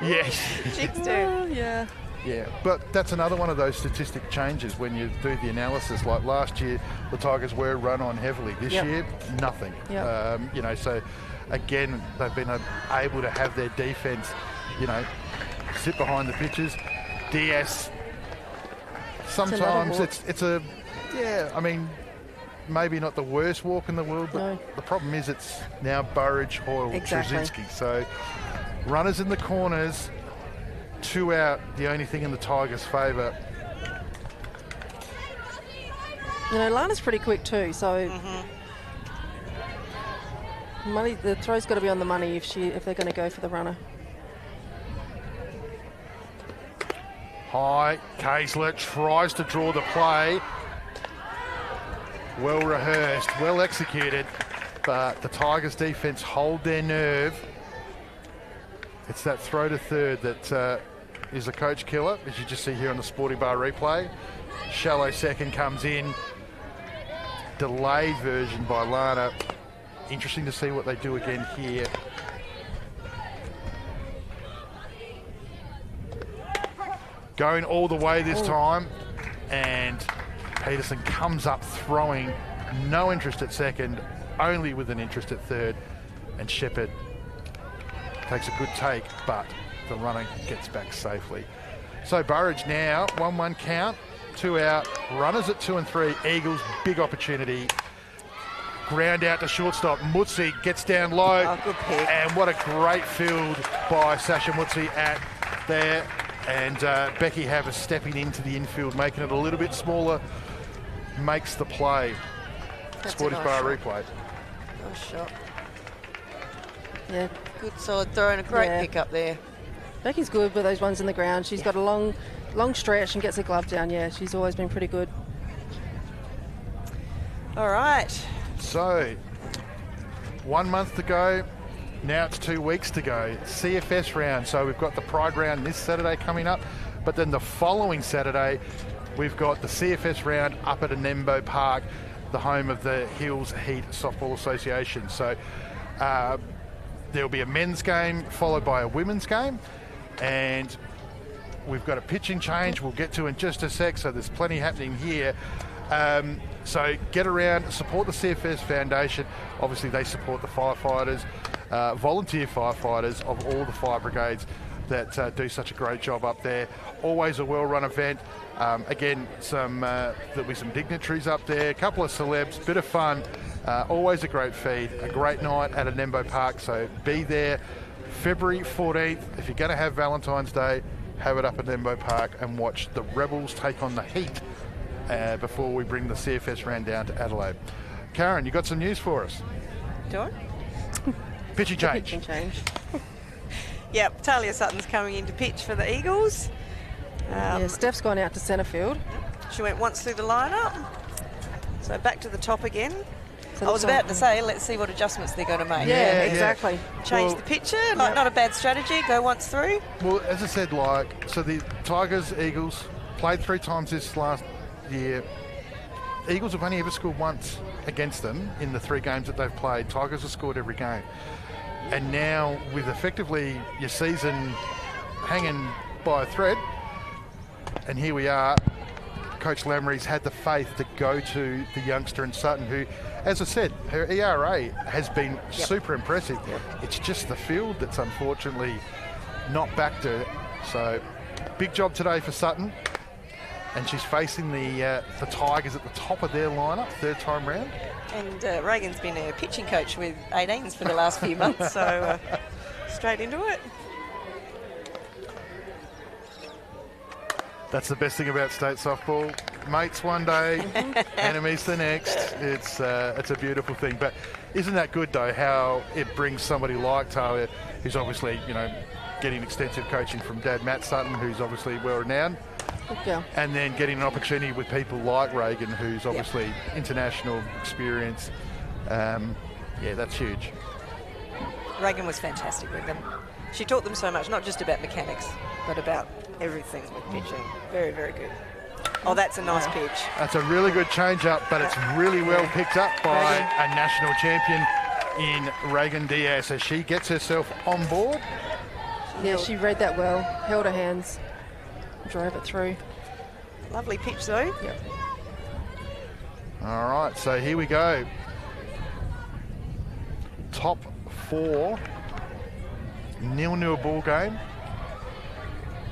Yes. Chicks do. Yeah. Yeah, but that's another one of those statistic changes when you do the analysis. Like last year, the Tigers were run on heavily. This year, nothing. Yep. You know, so again, they've been able to have their defence, you know, sit behind the pitches. DS, sometimes it's a, yeah, I mean, maybe not the worst walk in the world, but the problem is it's now Burridge, Hoyle, Trzynski. So runners in the corners, 2 out, the only thing in the Tigers' favour. You know, Lana's pretty quick too, so the throw's got to be on the money if they're going to go for the runner. High, Kaesler tries to draw the play. Well rehearsed, well executed, but the Tigers' defence hold their nerve. It's that throw to third that is a coach killer, as you just see here on the Sporting Bar replay. Shallow second comes in. Delayed version by Lana. Interesting to see what they do again here. Going all the way this time, and Peterson comes up throwing, no interest at second, only with an interest at third, and Shepherd takes a good take, but the runner gets back safely. So Burridge now, 1-1 count, 2 out, runners at 2 and 3, Eagles, big opportunity. Ground out to shortstop, Mutsi gets down low, good pick. And what a great field by Sasha Mutsi at there. And Becky Havers stepping into the infield, making it a little bit smaller, makes the play. Sporting Bar replay. Nice shot. Yeah. Good solid throw and a great pick up there. Becky's good with those ones in the ground. She's got a long stretch and gets her glove down. Yeah, she's always been pretty good. All right. So, 1 month to go. Now it's 2 weeks to go. CFS round. So we've got the Pride round this Saturday coming up, but then the following Saturday, we've got the CFS round up at Anembo Park, the home of the Hills Heat Softball Association. So there'll be a men's game followed by a women's game, and we've got a pitching change we'll get to in just a sec, so there's plenty happening here. So get around, support the CFS Foundation. Obviously they support the firefighters, volunteer firefighters of all the fire brigades that do such a great job up there. Always a well-run event. Again, there'll be some dignitaries up there, a couple of celebs, bit of fun. Always a great feed, a great night at Anembo Park, so be there. February 14th, if you're going to have Valentine's Day, have it up at Anembo Park and watch the Rebels take on the Heat before we bring the CFS round down to Adelaide. Karen, you got some news for us? Do I? Pitching change. Pitching change. Yep, Talia Sutton's coming in to pitch for the Eagles. Yeah, Steph's gone out to centre field. She went once through the lineup. So back to the top again. So I was about to say, let's see what adjustments they're going to make. Yeah, exactly. Change the pitcher, not a bad strategy, go once through. Well, as I said, so the Tigers, Eagles, played 3 times this last year. Eagles have only ever scored once against them in the 3 games that they've played. Tigers have scored every game. And now, with effectively your season hanging by a thread, and here we are, Coach Lamry's had the faith to go to the youngster in Sutton, who, as I said, her ERA has been super impressive. It's just the field that's unfortunately not back to it. So, big job today for Sutton. And she's facing the Tigers at the top of their lineup, 3rd time round. And Reagan's been a pitching coach with 18s for the last few months, so straight into it. That's the best thing about state softball. Mates one day, enemies the next. It's a beautiful thing. But Isn't that good, though, how it brings somebody like Talia, who's obviously, getting extensive coaching from Dad Matt Sutton, who's obviously well-renowned, and then getting an opportunity with people like Reagan, who's obviously international experience. That's huge. Reagan was fantastic with them. She taught them so much, not just about mechanics, but about everything with pitching. Very, very good. Oh, that's a nice pitch. That's a really good change-up, but it's really well picked up by a national champion in Reagan Diaz as she gets herself on board. Yeah, she read that well, held her hands, drove it through. Lovely pitch, though. Yep. All right, so here we go. Top 4, 0-0 ball game.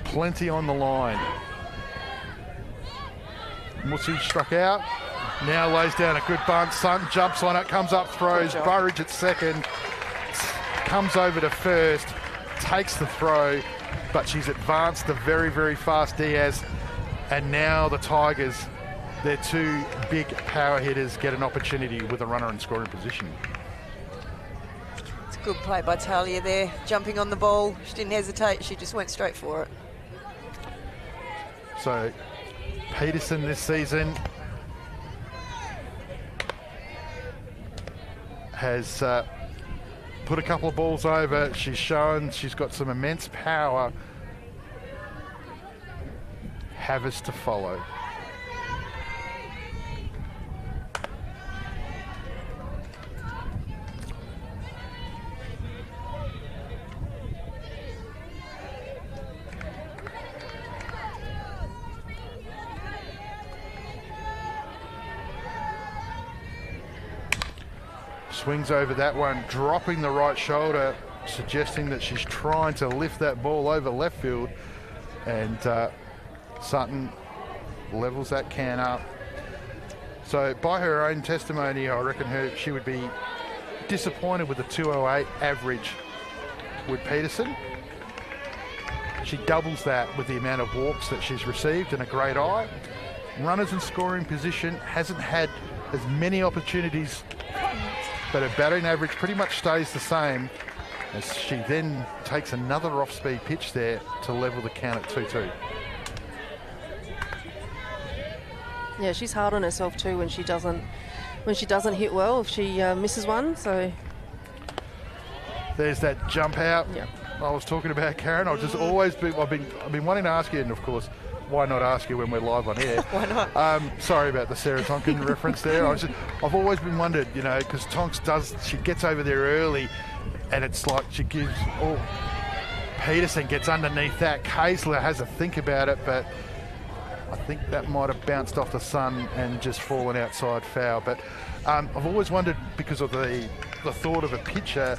Plenty on the line. Musi struck out. Now lays down a good bunt. Sutton jumps on it, comes up, throws. Burridge at second. Comes over to first. Takes the throw, but she's advanced the very, very fast Diaz. And now the Tigers, their 2 big power hitters, get an opportunity with a runner in scoring position. It's a good play by Talia there, jumping on the ball. She didn't hesitate, she just went straight for it. So Peterson this season has put a couple of balls over. She's shown she's got some immense power. Havers to follow. Swings over that one, dropping the right shoulder, suggesting that she's trying to lift that ball over left field. And Sutton levels that can up. So by her own testimony, I reckon she would be disappointed with the 208 average with Peterson. She doubles that with the amount of walks that she's received and a great eye. Runners in scoring position, hasn't had as many opportunities, but her batting average pretty much stays the same as she then takes another off-speed pitch there to level the count at 2-2. Yeah, she's hard on herself too when she doesn't hit well, if she misses one. So there's that jump out. Yep. I was talking about, Karen. I've been wanting to ask you, and of course, why not ask you when we're live on air? Why not? Sorry about the Sarah Tonkin reference there. I've always been wondered, because Tonks she gets over there early, and it's like she gives. Oh, Peterson gets underneath that. Kaesler has a think about it, but I think that might have bounced off the sun and just fallen outside foul. But I've always wondered, because of the thought of a pitcher,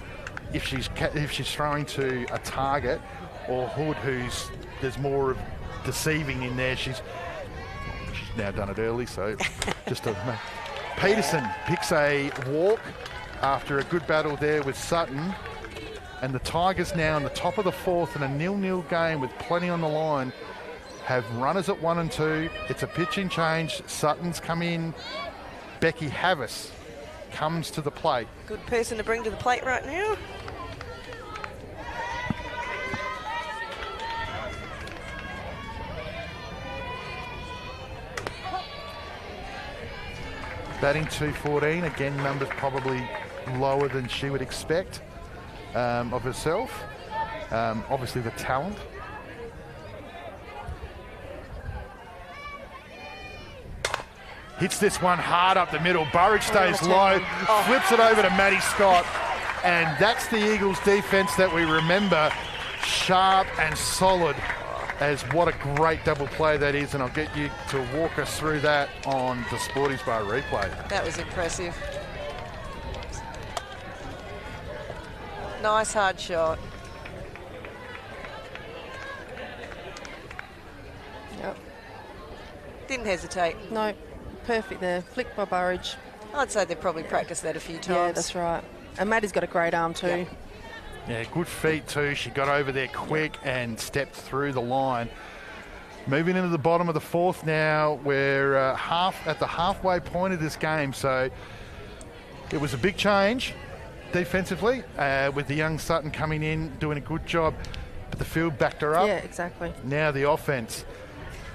if she's throwing to a target or Hood, there's more of deceiving in there. She's now done it early, so just a Peterson picks a walk after a good battle there with Sutton, and the Tigers now in the top of the 4th in a 0-0 game with plenty on the line have runners at 1 and 2. It's a pitching change. Sutton's come in. Becky Havas comes to the plate. Good person to bring to the plate right now. Batting 214, again, numbers probably lower than she would expect of herself. Obviously the talent. Hits this one hard up the middle. Burridge stays low, flips it over to Maddie Scott, and that's the Eagles defence that we remember, sharp and solid. As what a great double play that is, and I'll get you to walk us through that on the Sporties Bar replay. That was impressive. Nice hard shot. Yep. Didn't hesitate. No, perfect there. Flicked by Burridge. I'd say they've probably practiced that a few times. Yeah, that's right. And Maddie's got a great arm too. Yeah. Yeah, good feet too. She got over there quick and stepped through the line. Moving into the bottom of the 4th now. We're at the halfway point of this game. So it was a big change defensively with the young Sutton coming in, doing a good job. But the field backed her up. Yeah, exactly. Now the offence.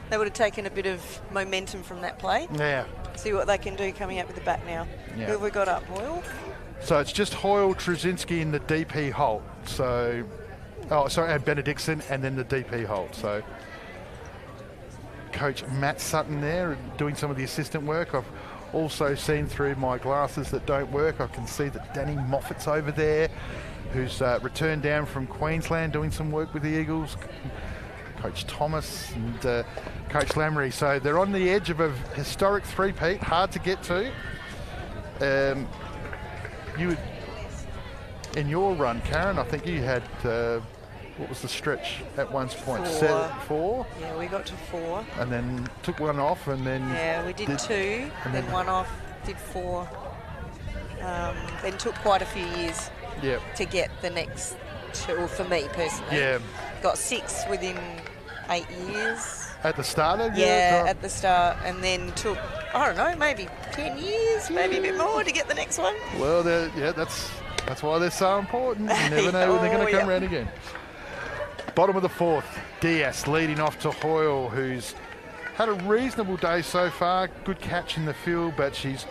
They would have taken a bit of momentum from that play. Yeah. See what they can do coming up with the back now. Yeah. Who have we got up, Hoyle? So it's just Hoyle, Trzynski in the DP Holt. So, and Benedictson, and then the DP Holt. So Coach Matt Sutton there doing some of the assistant work. I've also seen through my glasses that don't work. I can see that Danny Moffat's over there, who's returned down from Queensland doing some work with the Eagles. Coach Thomas and Coach Lamry. So they're on the edge of a historic three-peat, hard to get to. You, in your run, Karen, I think you had, what was the stretch at one point? 4. Yeah, we got to 4. And then took one off, and then... Yeah, we did 2, and then 1 off, did 4. Then took quite a few years to get the next 2, for me personally. Yeah. Got 6 within 8 years. At the start of at the start, and then took, I don't know, maybe 10 years, maybe a bit more to get the next one. Well, that's why they're so important. You never know when they're going to come around again. Bottom of the 4th, Diaz leading off to Hoyle, who's had a reasonable day so far. Good catch in the field, but she's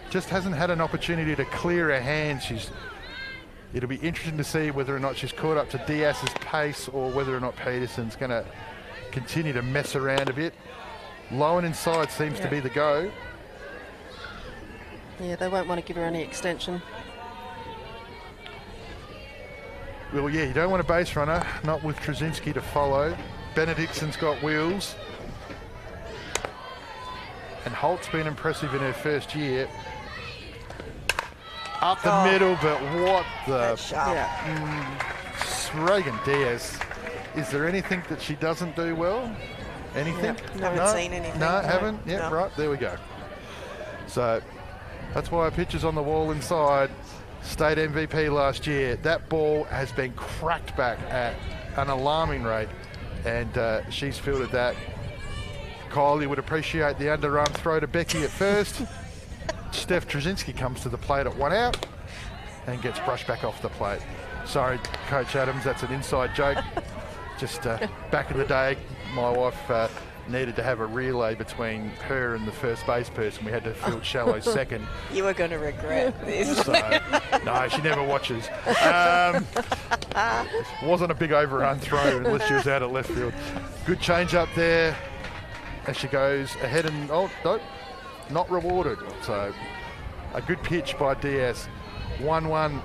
just hasn't had an opportunity to clear her hands. It'll be interesting to see whether or not she's caught up to Diaz's pace or whether or not Peterson's going to continue to mess around a bit. Low and inside seems to be the go. Yeah, they won't want to give her any extension. Well, yeah, you don't want a base runner, not with Trzynski to follow. Benedictson's got wheels. And Holt's been impressive in her first year. Up the middle, but what the... Reagan Diaz. Is there anything that she doesn't do well? Anything? Haven't seen anything. No, haven't? Yeah, no. Right, there we go. So that's why a picture's on the wall inside. State MVP last year. That ball has been cracked back at an alarming rate, and she's fielded that. Kylie would appreciate the underarm throw to Becky at first. Steph Trzynski comes to the plate at 1 out and gets brushed back off the plate. Sorry, Coach Adams, that's an inside joke. Just back in the day, my wife needed to have a relay between her and the first base person. We had to field shallow second. You were going to regret this. So, no, she never watches. Wasn't a big overrun throw unless she was out at left field. Good change up there as she goes ahead and, nope, not rewarded. So a good pitch by Diaz. 1-1.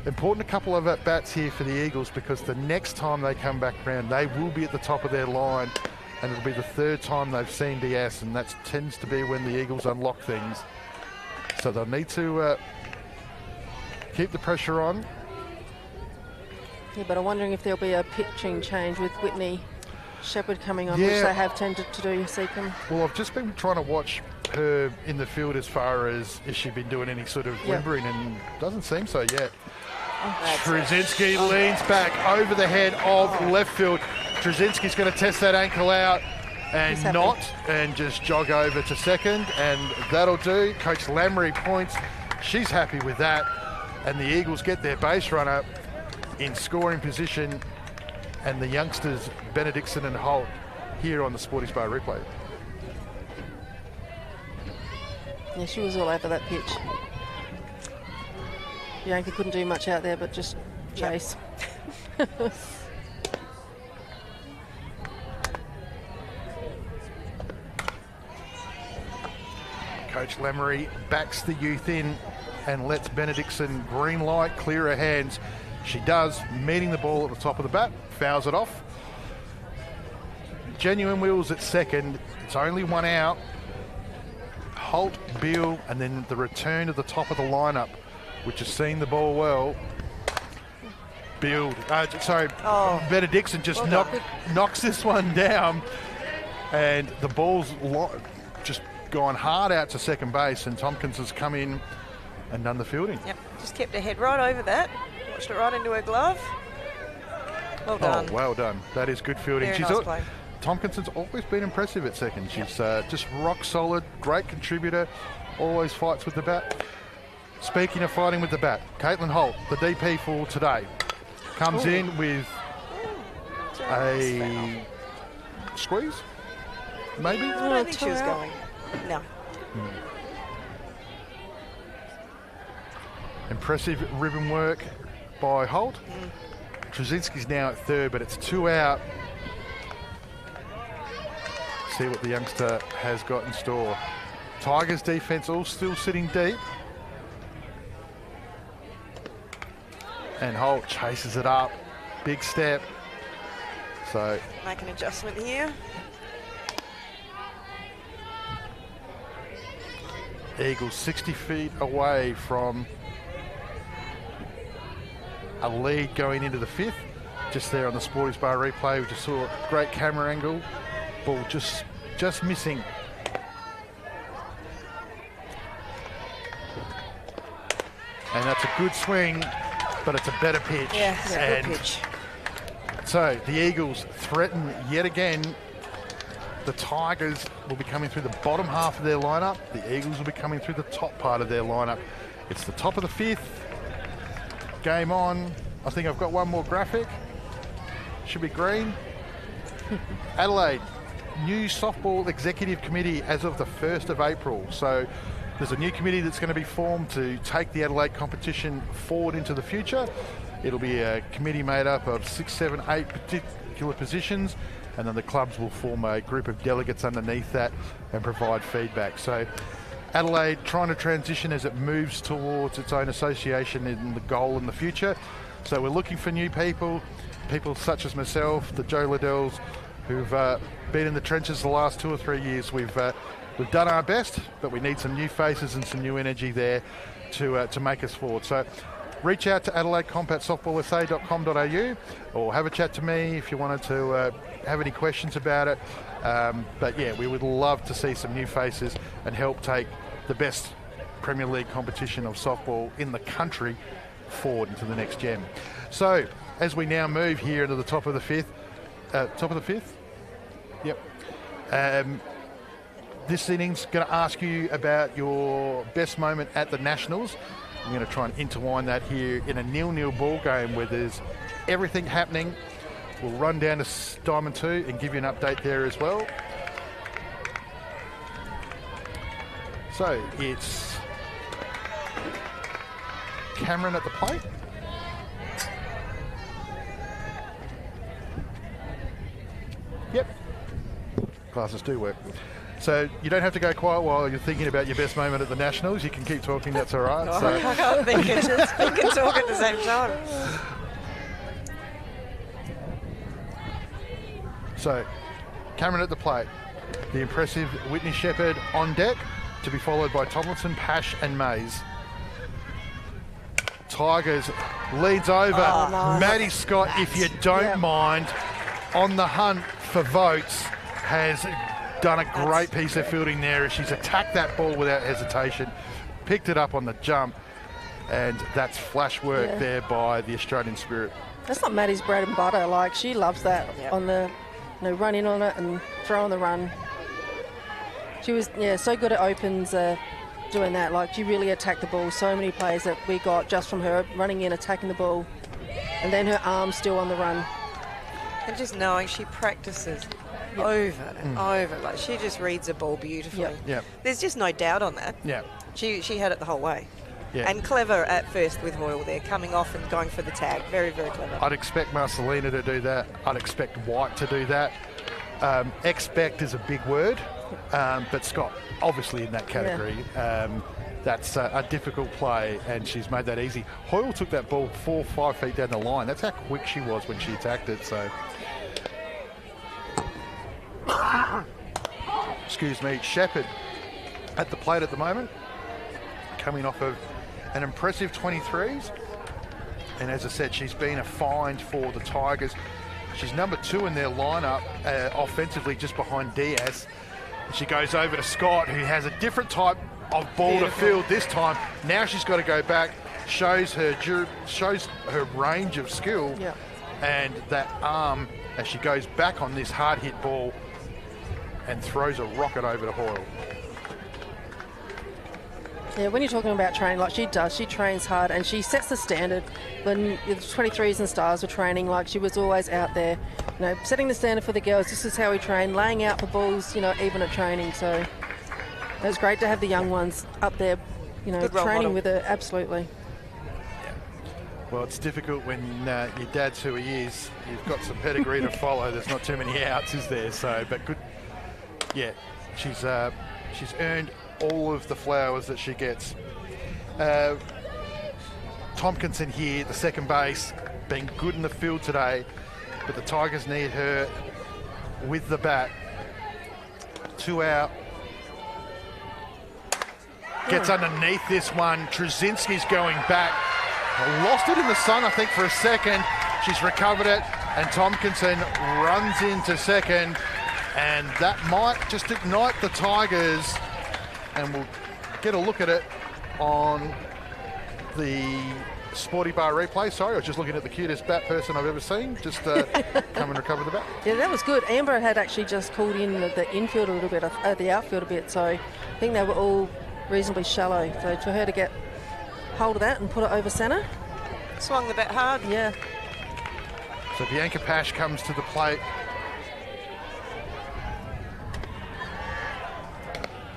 Important a couple of at-bats here for the Eagles, because the next time they come back round, they will be at the top of their line, and it'll be the 3rd time they've seen Diaz, and that tends to be when the Eagles unlock things. So they'll need to keep the pressure on. Yeah, but I'm wondering if there'll be a pitching change with Whitney Shepherd coming on, which they have tended to do, Seacombe. Well, I've just been trying to watch her in the field as far as has she been doing any sort of whimpering, and doesn't seem so yet. Trzynski leans back over the head of left field. Trzynski's going to test that ankle out and and just jog over to second, and that'll do. Coach Lamry points. She's happy with that, and the Eagles get their base runner in scoring position, and the youngsters Benedictson and Holt here on the Sporties Bar replay. Yeah, she was all over that pitch. Bianca couldn't do much out there but just chase. Coach Lamry backs the youth in and lets Benedictson green light, clear her hands. She does, meeting the ball at the top of the bat, fouls it off. Genuine wheels at second. It's only 1 out. Holt, Beale, and then the return to the top of the lineup, which has seen the ball well. Benedictson just knocks this one down, and the ball's just gone hard out to second base, and Tompkins has come in and done the fielding. Yep, just kept her head right over that, watched it right into her glove. Well done. Oh, well done. That is good fielding. Very nice play. Tompkinson's always been impressive at second. She's just rock solid, great contributor, always fights with the bat. Speaking of fighting with the bat, Caitlin Holt, the DP for today, comes in with a squeeze, maybe? I don't think she was going. No. Impressive ribbon work by Holt. Trzynski's now at third, but it's 2 out. See what the youngster has got in store. Tigers defense all still sitting deep. And Holt chases it up. Big step. So Make an adjustment here. Eagles 60 feet away from a lead going into the 5th. Just there on the Sporties Bar replay, we just saw a great camera angle. Ball just missing. And that's a good swing, but it's a better pitch. Yeah, it's a good pitch. So the Eagles threaten yet again. The Tigers will be coming through the bottom half of their lineup. The Eagles will be coming through the top part of their lineup. It's the top of the 5th. Game on. I think I've got one more graphic. Should be green. Adelaide, new softball executive committee as of the 1st of April. So there's a new committee that's going to be formed to take the Adelaide competition forward into the future. It'll be a committee made up of 6, 7, 8 particular positions, and then the clubs will form a group of delegates underneath that and provide feedback. So Adelaide trying to transition as it moves towards its own association in the goal in the future. So we're looking for new people such as myself, the Joe Liddells, who've been in the trenches the last 2 or 3 years. We've done our best, but we need some new faces and some new energy there to make us forward. So reach out to AdelaideCombatSoftballSA.com.au or have a chat to me if you wanted to have any questions about it. But yeah, we would love to see some new faces and help take the best Premier League competition of softball in the country forward into the next gem. So as we now move here into the top of the 5th, Yep. This innings going to ask you about your best moment at the Nationals. I'm going to try and intertwine that here in a 0-0 ball game where there's everything happening. We'll run down to Diamond 2 and give you an update there as well. So it's Cameron at the plate. Yep. Glasses do work. So you don't have to go quiet while you're thinking about your best moment at the Nationals. You can keep talking, that's all right. Oh, So. I can't think and just think and talk at the same time. So Cameron at the plate. The impressive Whitney Shepherd on deck, to be followed by Tomlinson, Pash and Mays. Tigers leads over. Maddie Scott, if you don't mind, on the hunt for votes, has done a great piece of fielding there. She's attacked that ball without hesitation, picked it up on the jump, and that's flash work there by the Australian Spirit. That's not Maddie's bread and butter. Like, she loves that on the, run in on it and throw on the run. She was, so good at opens doing that. Like, she really attacked the ball. So many plays that we got just from her running in, attacking the ball, and then her arms still on the run. And just knowing she practices over and over. Like, she just reads the ball beautifully. Yep. There's just no doubt on that. Yeah. She had it the whole way. Yeah. And clever at first with Hoyle there, coming off and going for the tag. Very, very clever. I'd expect Marcelina to do that. I'd expect White to do that. Expect is a big word, but Scott, obviously in that category. That's a difficult play, and she's made that easy. Hoyle took that ball 4 or 5 feet down the line. That's how quick she was when she attacked it. So, excuse me, Shepherd at the plate at the moment, coming off of an impressive 23s. And as I said, she's been a find for the Tigers. She's number 2 in their lineup offensively, just behind Diaz. She goes over to Scott, who has a different type of ball to field this time. Now she's got to go back, shows her range of skill, and that arm as she goes back on this hard hit ball and throws a rocket over to Hoyle. Yeah, when you're talking about training, like she does, she trains hard and she sets the standard. When the 23s and stars were training, like she was always out there, you know, setting the standard for the girls. This is how we train, laying out the balls, you know, even at training. So it's great to have the young ones up there, you know, training with her. Absolutely. Yeah. Well, it's difficult when your dad's who he is. You've got some pedigree to follow. There's not too many outs, is there? So, but good. Yeah, she's earned all of the flowers that she gets. Tompkinson here, the second base, been good in the field today, but the Tigers need her with the bat. 2 out. Gets underneath this one. Trzynski's going back. Lost it in the sun, I think, for a second. She's recovered it, and Tompkinson runs into second, and that might just ignite the Tigers. And we'll get a look at it on the Sporty Bar replay. Sorry, I was just looking at the cutest bat person I've ever seen. Just come and recover the bat. Yeah, that was good. Amber had actually just called in the infield a little bit, the outfield a bit. So I think they were all reasonably shallow. So for her to get hold of that and put it over centre. Swung the bat hard. Yeah. So Bianca Pash comes to the plate.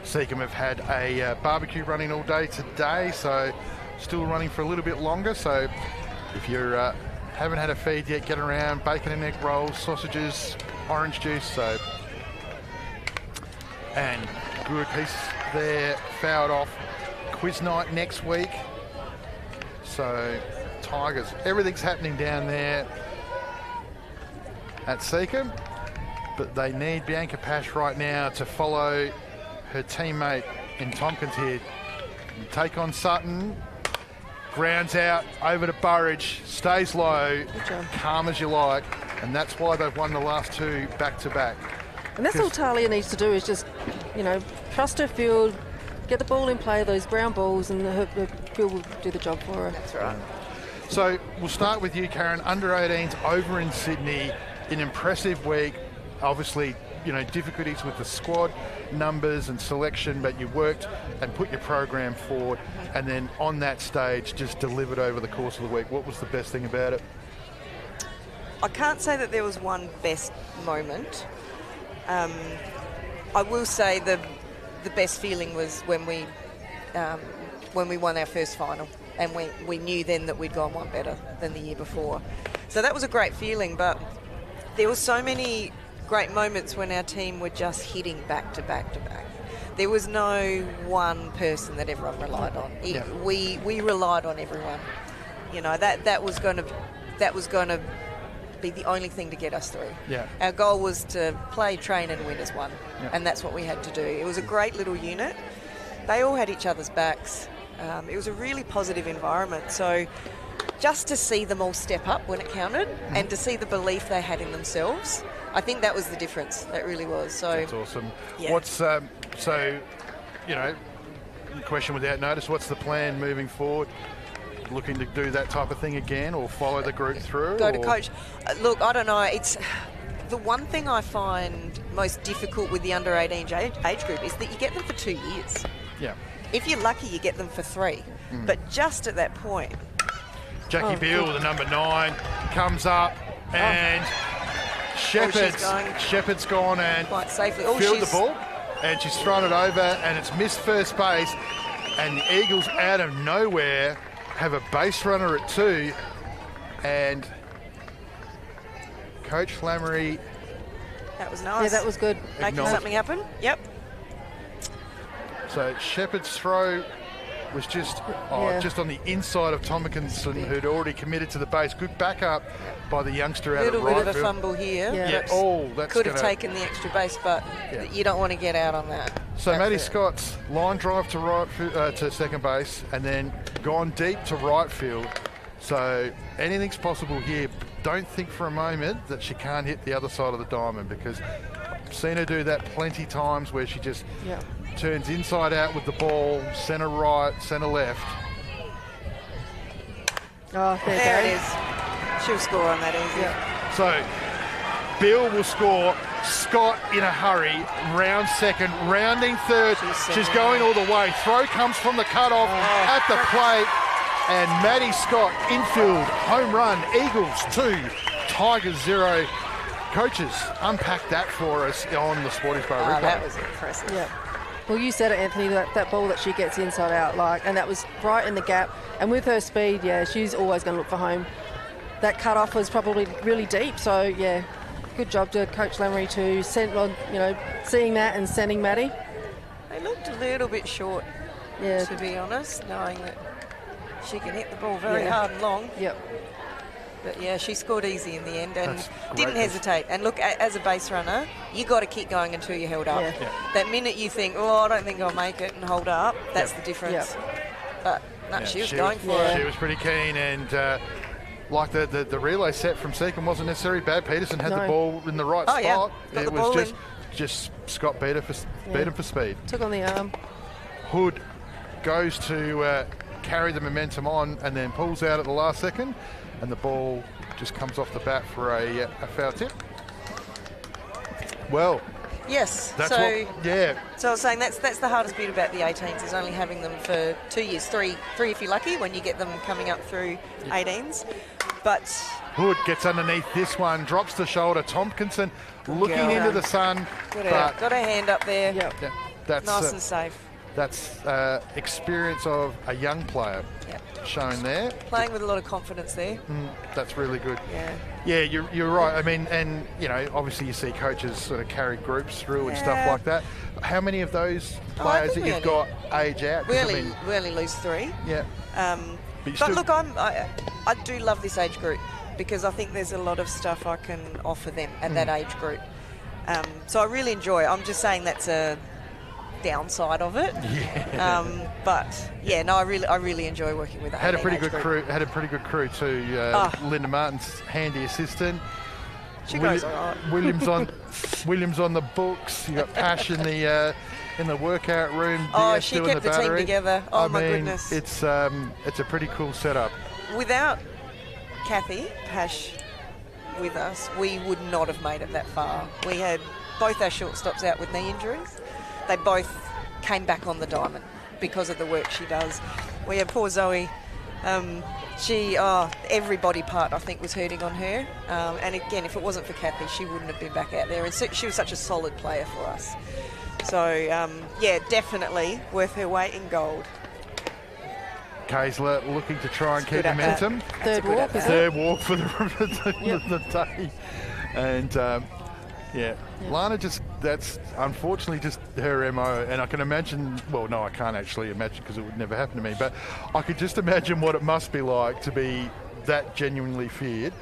Seacombe have had a barbecue running all day today, so still running for a little bit longer. So if you haven't had a feed yet, get around. Bacon and egg rolls, sausages, orange juice. So, and good piece there, fouled off. Quiz night next week. So Tigers, everything's happening down there at Seacombe, but they need Bianca Pash right now to follow her teammate in Tompkins here. Take on Sutton, grounds out over to Burridge, stays low, calm as you like, and that's why they've won the last 2 back-to-back. And that's all Talia needs to do, is just, you know, trust her field, get the ball in play, those ground balls, and her field will do the job for her. That's right. So we'll start with you, Karen. Under 18s over in Sydney, an impressive week. Obviously, you know, difficulties with the squad numbers and selection, but you worked and put your program forward, and then on that stage just delivered over the course of the week. What was the best thing about it? I can't say that there was one best moment. I will say the best feeling was when we won our first final, and we knew then that we'd gone one better than the year before. So that was a great feeling, but there were so many great moments when our team were just hitting back to back to back. There was no one person that everyone relied on. We relied on everyone. You know, that was going to be the only thing to get us through. Yeah. Our goal was to play, train and win as one. Yeah. And that's what we had to do. It was a great little unit. They all had each other's backs. It was a really positive environment. So just to see them all step up when it counted, and to see the belief they had in themselves, I think that was the difference. That really was. So that's awesome. Yeah. What's so, you know, question without notice, what's the plan moving forward? Looking to do that type of thing again, or follow the group through? Go to coach. Look, I don't know. It's the one thing I find most difficult with the under 18 age group is that you get them for 2 years. Yeah. If you're lucky, you get them for 3. But just at that point. Jackie Beale, the number 9, comes up, and Shepherd's gone and quite safely fielded the ball, and she's thrown it over, and it's missed first base, and the Eagles out of nowhere have a base runner at 2, and Coach Flammery. That was nice. Yeah, that was good. Making something happen. Yep. So Shepherd's throw was just on the inside of Tompkinson, who'd already committed to the base. Good backup by the youngster out of right field. Little bit of a fumble here. Yeah. That could have taken the extra base, but you don't want to get out on that. So Maddie Scott's line drive to to second base, and then gone deep to right field. So anything's possible here. Don't think for a moment that she can't hit the other side of the diamond, because I've seen her do that plenty times where she just turns inside out with the ball, centre right, centre left. Oh, there it is. She'll score on that easy. So Bill will score Scott in a hurry, round second, rounding third. She's going all the way. Throw comes from the cutoff at the plate. And Maddie Scott, infield, home run, Eagles 2, Tigers 0. Coaches, unpack that for us on the Sporties Bar replay. That was impressive. Yeah. Well, you said it, Anthony, that ball that she gets inside out, and that was right in the gap. And with her speed, she's always going to look for home. That cut-off was probably really deep, so, yeah, good job to Coach Lamery to seeing that and sending Maddie. They looked a little bit short, to be honest, knowing that she can hit the ball very hard and long. Yep. But, yeah, she scored easy in the end and didn't hesitate. And, look, as a base runner, you got to keep going until you're held up. Yeah. That minute you think, I don't think I'll make it and hold up, that's the difference. But, no, she was going for it. She was pretty keen and... like the relay set from Seacombe wasn't necessarily bad. Peterson had the ball in the right spot. Got it was just Scott beat him for speed. Took on the arm. Hood goes to carry the momentum on and then pulls out at the last second, and the ball just comes off the bat for a foul tip. Well, yes. That's So I was saying that's the hardest bit about the 18s is only having them for 2 years, three if you're lucky when you get them coming up through 18s. But Hood gets underneath this one, drops the shoulder. Tompkinson looking into the sun. Got a hand up there. Yep. That's nice and safe. That's experience of a young player shown there. Playing with a lot of confidence there. That's really good. Yeah, you're right. I mean, and obviously you see coaches sort of carry groups through and stuff like that. How many of those players that you've got age out? We only lose 3. Yeah. But look, I do love this age group because I think there's a lot of stuff I can offer them at that age group. So I really enjoy it. I'm just saying that's a downside of it. I really enjoy working with that. Had a pretty good crew too. Linda Martin's handy assistant. She goes all right. Williams on the books. You got Pash in the workout room. She kept the team together. My goodness. It's a pretty cool setup. Without Kathy Pash with us, we would not have made it that far. We had both our shortstops out with knee injuries. They both came back on the diamond because of the work she does. We have poor Zoe. Every body part I think was hurting on her. And again, if it wasn't for Kathy, she wouldn't have been back out there. And so, she was such a solid player for us. So, definitely worth her weight in gold. Kaysler looking to try and keep momentum. Third walk for the day. And, Lana that's unfortunately just her MO. And I can imagine, well, no, I can't actually imagine because it would never happen to me, but I could just imagine what it must be like to be that genuinely feared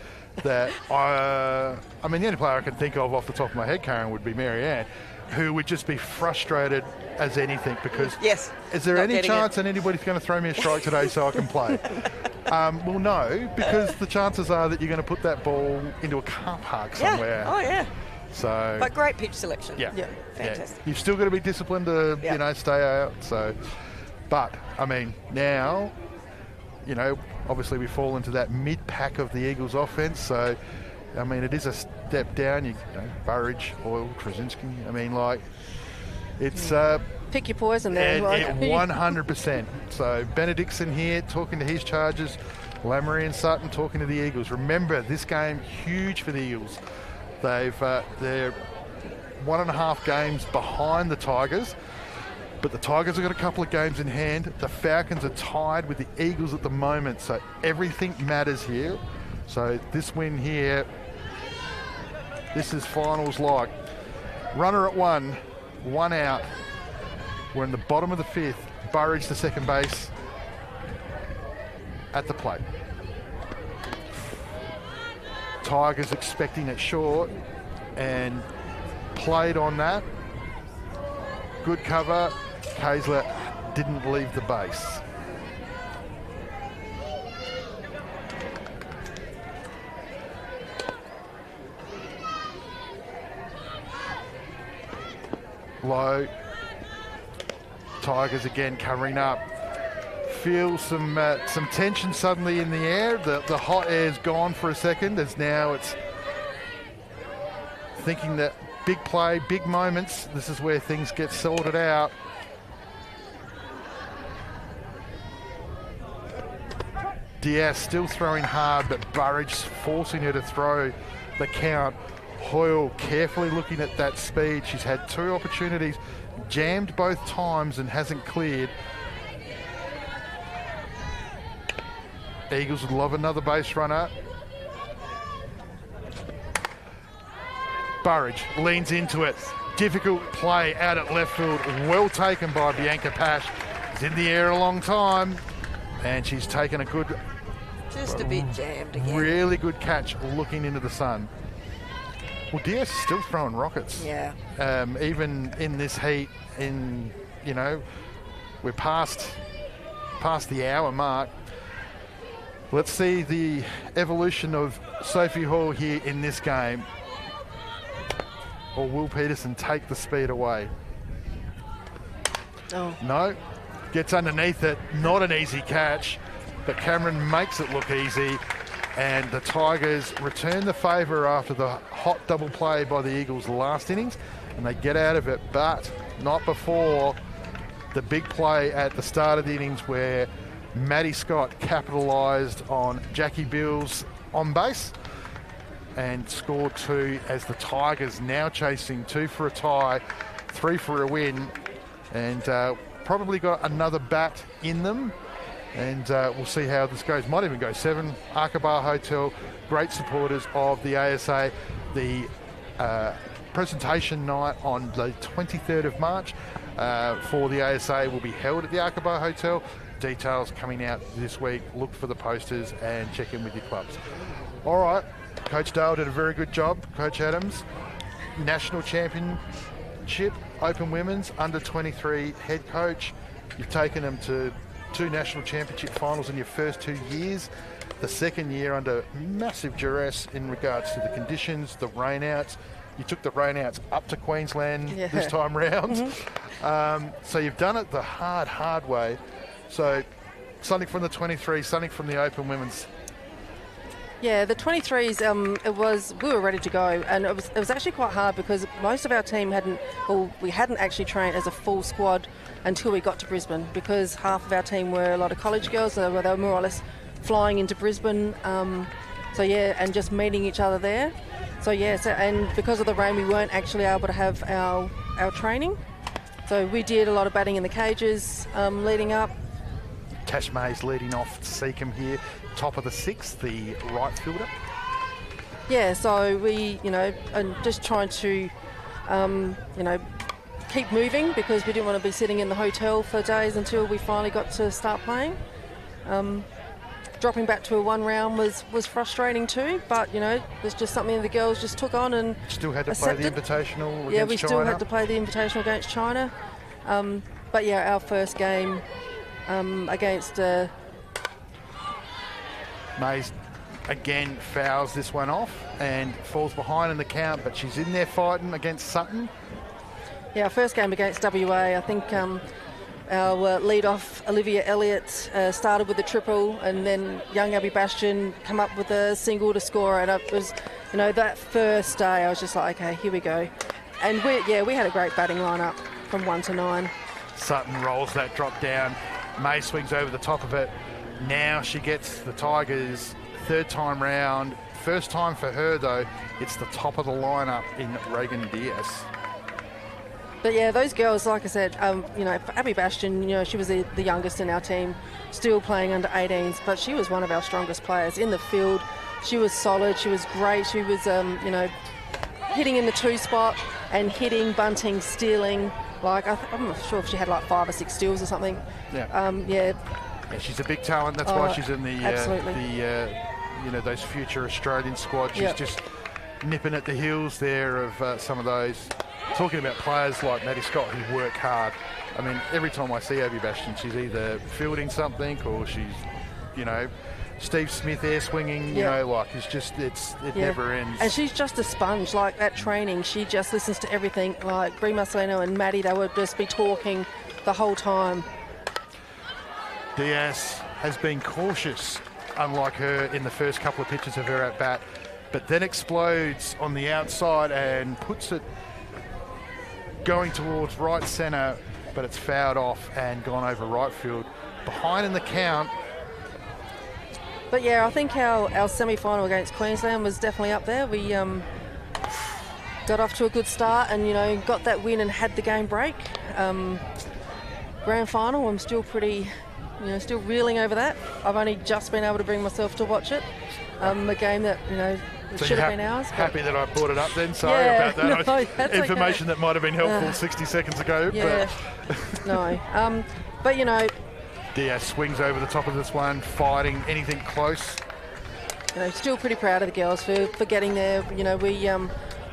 that the only player I can think of off the top of my head, Karen, would be Mary Ann, who would just be frustrated as anything because is there any chance that anybody's going to throw me a strike today so I can play? Well, no, because the chances are that you're going to put that ball into a car park somewhere. So, but great pitch selection. Fantastic. You've still got to be disciplined to stay out. So, but I mean now, obviously we fall into that mid pack of the Eagles offense. So, I mean it is a step down. Burridge, Oil, Krasinski. I mean it's pick your poison there. 100%. So Benedictson here talking to his Chargers, Lamery and Sutton talking to the Eagles. Remember this game huge for the Eagles. They're 1.5 games behind the Tigers, but the Tigers have got a couple of games in hand. The Falcons are tied with the Eagles at the moment, so everything matters here. So this win here, this is finals like. Runner at 1 out. We're in the bottom of the 5th. Burridge to second base at the plate. Tigers expecting it short and played on that. Good cover. Kaysler didn't leave the base. Low. Tigers again covering up. Feel some tension suddenly in the air. The hot air's gone for a second as now it's thinking that big play, big moments. This is where things get sorted out. Diaz still throwing hard, but Burridge forcing her to throw the count. Hoyle carefully looking at that speed. She's had 2 opportunities, jammed both times and hasn't cleared. Eagles would love another base runner. Burridge leans into it. Difficult play out at left field. Well taken by Bianca Pash. It's in the air a long time. And she's taken a good... Just a bit jammed again. Really good catch looking into the sun. Well, Diaz is still throwing rockets. Yeah. Even in this heat, we're past the hour mark. Let's see the evolution of Sophie Hall here in this game. Or will Peterson take the speed away? Oh. No. Gets underneath it. Not an easy catch, but Cameron makes it look easy. And the Tigers return the favour after the hot double play by the Eagles last innings, and they get out of it, but not before the big play at the start of the innings where Maddie Scott capitalised on Jackie Bills on base and scored 2 as the Tigers now chasing 2 for a tie, 3 for a win, and probably got another bat in them. And we'll see how this goes. Might even go 7. Aqaba Hotel, great supporters of the ASA. The presentation night on the 23rd of March for the ASA will be held at the Aqaba Hotel. Details coming out this week. Look for the posters and check in with your clubs. All right, Coach Dale did a very good job. Coach Adams, National Championship, Open Women's, under 23 head coach. You've taken them to 2 national championship finals in your first 2 years. The second year under massive duress in regards to the conditions, the rainouts. You took the rainouts up to Queensland this time round. Mm-hmm. So you've done it the hard way. So something from the 23, something from the Open Women's. Yeah, the 23s, we were ready to go, and it was actually quite hard because most of our team we hadn't actually trained as a full squad until we got to Brisbane, because half of our team were a lot of college girls, so they were more or less flying into Brisbane. And just meeting each other there. And because of the rain, we weren't actually able to have our training. So we did a lot of batting in the cages leading up. Tash May's leading off Seacombe here, top of the 6th, the right fielder. Yeah, so we, and just trying to, keep moving, because we didn't want to be sitting in the hotel for days until we finally got to start playing. Dropping back to a 1 round was frustrating too, but it's just something the girls just took on and still had to play the Invitational against China. Yeah, we still had to play the Invitational against China. Our first game against Mays again fouls this one off and falls behind in the count, but she's in there fighting against Sutton. Yeah, our first game against WA, I think our lead-off, Olivia Elliott, started with a triple, and then young Abby Bastion come up with a single to score, and it was, that first day I was just like, okay, here we go. And we had a great batting lineup from 1 to 9. Sutton rolls that drop down. May swings over the top of it. Now she gets the Tigers 3rd time round. First time for her, though, it's the top of the lineup in Reagan Diaz. But yeah, those girls, like I said, Abby Bastion, she was the youngest in our team, still playing under 18s, but she was one of our strongest players in the field. She was solid, she was great, she was, hitting in the 2 spot and hitting, bunting, stealing. I'm not sure if she had 5 or 6 steals or something. Yeah. Yeah, she's a big talent. That's why she's in those future Australian squads. She's just nipping at the heels there of some of those. Talking about players like Maddie Scott who work hard. I mean, every time I see Abby Bastion, she's either fielding something or she's, Steve Smith air swinging. It never ends. And she's just a sponge. At training, she just listens to everything. Like Brie Marcelino and Maddie, they would just be talking the whole time. Diaz has been cautious, unlike her in the first couple of pitches of her at bat, but then explodes on the outside and puts it going towards right centre, but it's fouled off and gone over right field. Behind in the count. But yeah, I think our semi-final against Queensland was definitely up there. We got off to a good start and, got that win and had the game break. Grand final, I'm still pretty, still reeling over that. I've only just been able to bring myself to watch it. A game that, it should have been ours. Happy that I brought it up then. Sorry about that. No, that's information that might have been helpful 60 seconds ago. Yeah. But Diaz swings over the top of this one, fighting anything close. Still pretty proud of the girls for getting there.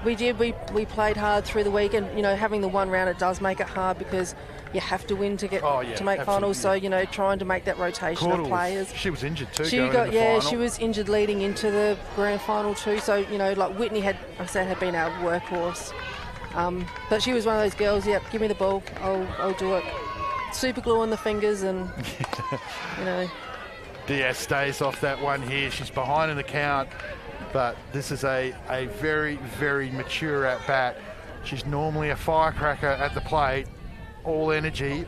We played hard through the week, and having the one round, it does make it hard because you have to win to get to make finals. So trying to make that rotation of players. She was injured too. She was injured leading into the grand final too. So like Whitney had been our workhorse, but she was one of those girls. Yep, give me the ball, I'll do it. Super glue on the fingers and Diaz stays off that one here. She's behind in the count, but this is a very, very mature at bat. She's normally a firecracker at the plate, all energy,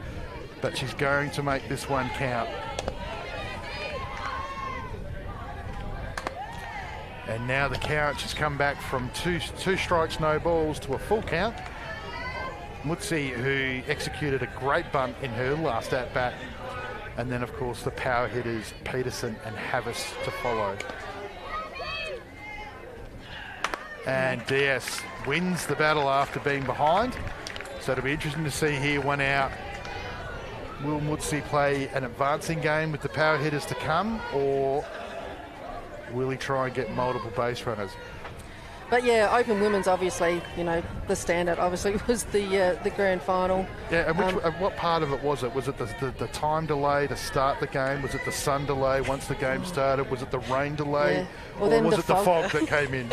but she's going to make this one count. And now the count, she's come back from two strikes, no balls to a full count. Mutsi, who executed a great bunt in her last at-bat. And then, of course, the power hitters, Peterson and Havas to follow. And Diaz wins the battle after being behind. So it'll be interesting to see here, 1 out. Will Mutsi play an advancing game with the power hitters to come, or will he try and get multiple base runners? But yeah, Open Women's obviously, the standard obviously was the grand final. Yeah, and what part of it was it? Was it the time delay to start the game? Was it the sun delay once the game started? Was it the rain delay? Yeah. Well, or was it the fog that came in?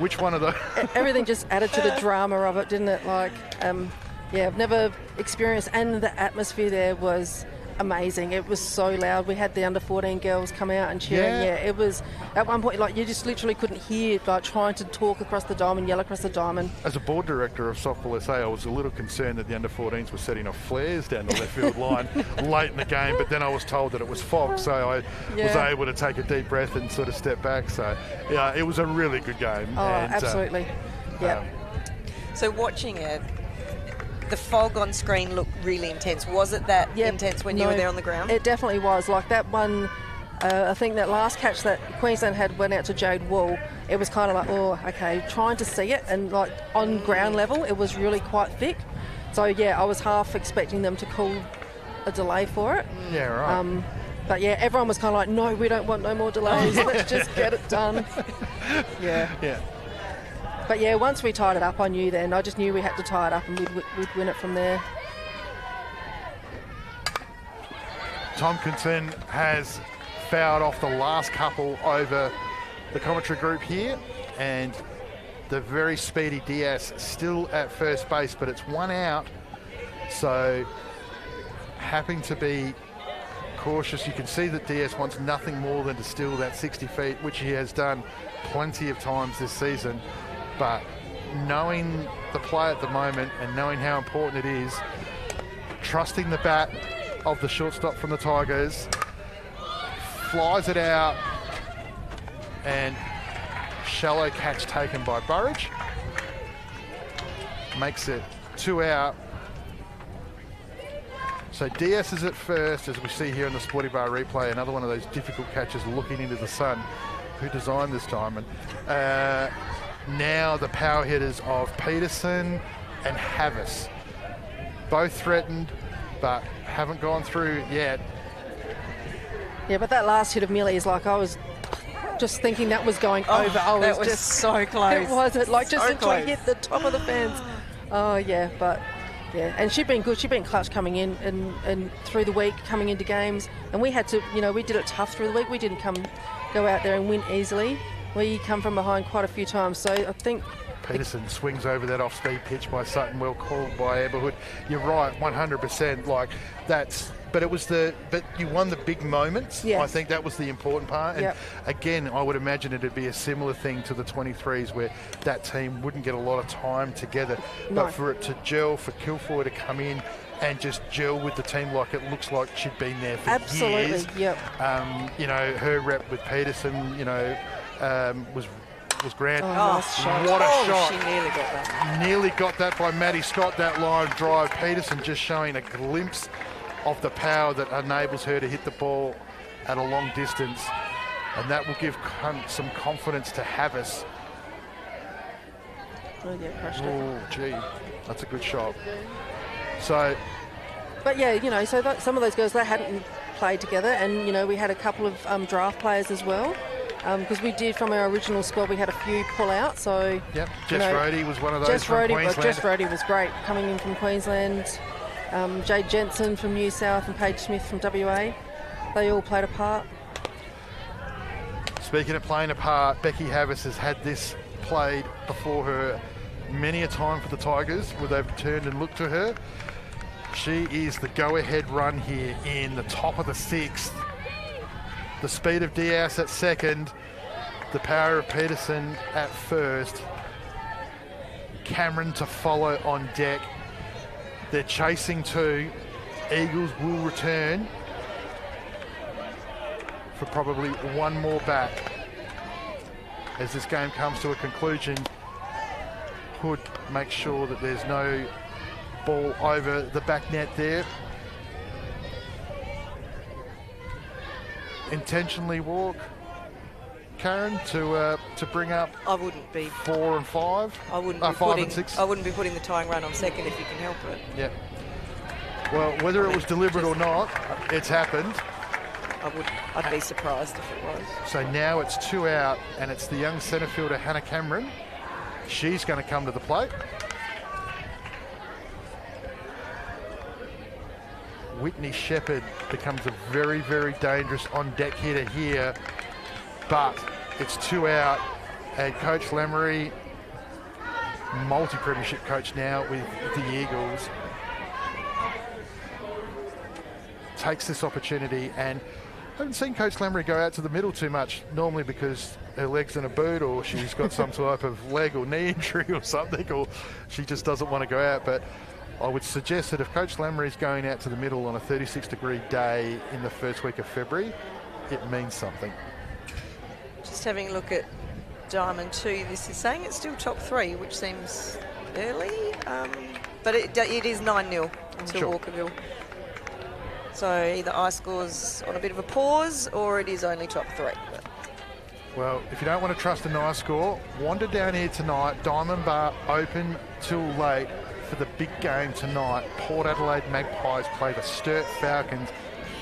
Which one of the... Everything just added to the drama of it, didn't it? I've never experienced, and the atmosphere there was amazing. It was so loud. We had the under 14 girls come out and cheering. Yeah, it was at one point you just literally couldn't hear trying to talk across the diamond, yell across the diamond. As a board director of Softball SA, I was a little concerned that the under 14s were setting off flares down the left field line late in the game, but then I was told that it was fog, so I was able to take a deep breath and sort of step back. So yeah, it was a really good game. Oh, absolutely. So watching it, the fog on screen looked really intense. Was it that intense when you were there on the ground? It definitely was. Like that one, I think that last catch that Queensland had went out to Jade Wall, it was kind of like, oh, okay, trying to see it, and like on ground level, it was really quite thick. So yeah, I was half expecting them to call a delay for it. Yeah, right. But yeah, everyone was kind of like, no, we don't want no more delays. Let's just get it done. Yeah. But yeah, once we tied it up, I just knew we had to tie it up and we'd win it from there. Tompkinson has fouled off the last couple over the commentary group here, and the very speedy Diaz still at first base, but it's 1 out. So having to be cautious. You can see that Diaz wants nothing more than to steal that 60 feet, which he has done plenty of times this season. But knowing the play at the moment and knowing how important it is, trusting the bat of the shortstop from the Tigers, flies it out, and shallow catch taken by Burridge. Makes it 2 out. So Diaz is at first, as we see here in the Sporty Bar replay, another one of those difficult catches looking into the sun. Who designed this diamond? Now the power hitters of Peterson and Havas. Both threatened, but haven't gone through yet. Yeah, but that last hit of Millie's, like, I was just thinking that was going over. That was just so close. It wasn't, like, just so until it hit the top of the fence. Oh, yeah, but... yeah, and she'd been good. She'd been clutch coming in and through the week, coming into games. And we had to, we did it tough through the week. We didn't go out there and win easily. We come from behind quite a few times. So I think Peterson swings over that off-speed pitch by Sutton, well called by Eberhood. You're right, 100%. Like that's, but you won the big moments. Yes. I think that was the important part. And again, I would imagine it'd be a similar thing to the 23s, where that team wouldn't get a lot of time together. No. But for it to gel, for Kilfoyle to come in and just gel with the team like it looks like she'd been there for years. Yep. You know, her rep with Peterson, you know, was grand. Nice shot. What a shot. She nearly got that. Nearly got that by Maddie Scott, that line drive. Peterson just showing a glimpse of the power that enables her to hit the ball at a long distance. And that will give some confidence to Havas. Oh, yeah, crushed it. Oh, gee, that's a good shot. So, But yeah, you know, so some of those girls, they hadn't played together, and you know, we had a couple of draft players as well, because we did from our original squad, we had a few pull out. So yep, Jess Rohde was one of those Jess from Queensland. Jess Rohde was great coming in from Queensland. Jade Jensen from New South and Paige Smith from WA. They all played a part. Speaking of playing a part, Becky Havas has had this played before her many a time for the Tigers, where they've turned and looked to her. She is the go-ahead run here in the top of the sixth. The speed of Diaz at second, the power of Peterson at first. Cameron to follow on deck. They're chasing two. Eagles will return for probably one more back as this game comes to a conclusion. Hood makes sure that there's no ball over the back net there. Intentionally walk, Karen, to bring up. I wouldn't be 4 and 5. I wouldn't be 5 and 6. I wouldn't be putting the tying run on second if you can help it. Yeah. Well, whether it was deliberate or not, it's happened. I'd be surprised if it was. So now it's 2 out, and it's the young centre fielder Hannah Cameron. She's going to come to the plate. Whitney Shepherd becomes a very, very dangerous on-deck hitter here, but it's 2 out, and Coach Lemery, multi-premiership coach now with the Eagles, takes this opportunity, and I haven't seen Coach Lemery go out to the middle too much, normally because her leg's in a boot or she's got some type of leg or knee injury or something, or she just doesn't want to go out. But I would suggest that if Coach Lemery is going out to the middle on a 36-degree day in the first week of February, it means something. Just having a look at Diamond 2, this is saying it's still top 3, which seems early, but it is 9-0 to Sure. Walkerville. So either I scores on a bit of a pause or it is only top 3. But Well, if you don't want to trust a nice score, wander down here tonight. Diamond Bar open till late for the big game tonight. Port Adelaide Magpies play the Sturt Falcons.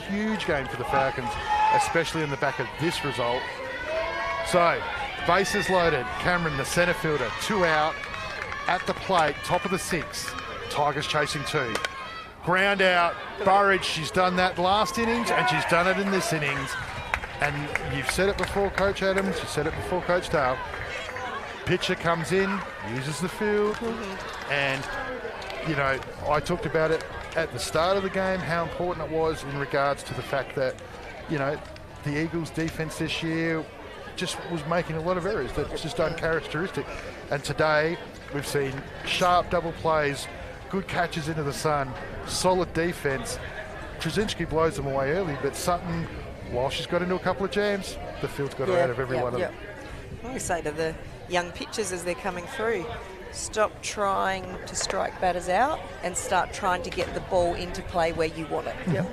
Huge game for the Falcons, especially in the back of this result. So, bases loaded. Cameron, the centre fielder, 2 out at the plate, top of the 6th. Tigers chasing 2. Ground out, Burridge, she's done that last innings and she's done it in this innings. And you've said it before, Coach Adams, you said it before, Coach Dale. Pitcher comes in, uses the field, and, you know, I talked about it at the start of the game, how important it was in regards to the fact that, you know, the Eagles' defence this year just was making a lot of errors that's just uncharacteristic. And today, we've seen sharp double plays, good catches into the sun, solid defence. Trzynski blows them away early, but Sutton, while she's got into a couple of jams, the field's got her out of every one of them. I say to the young pitchers as they're coming through, stop trying to strike batters out and start trying to get the ball into play where you want it.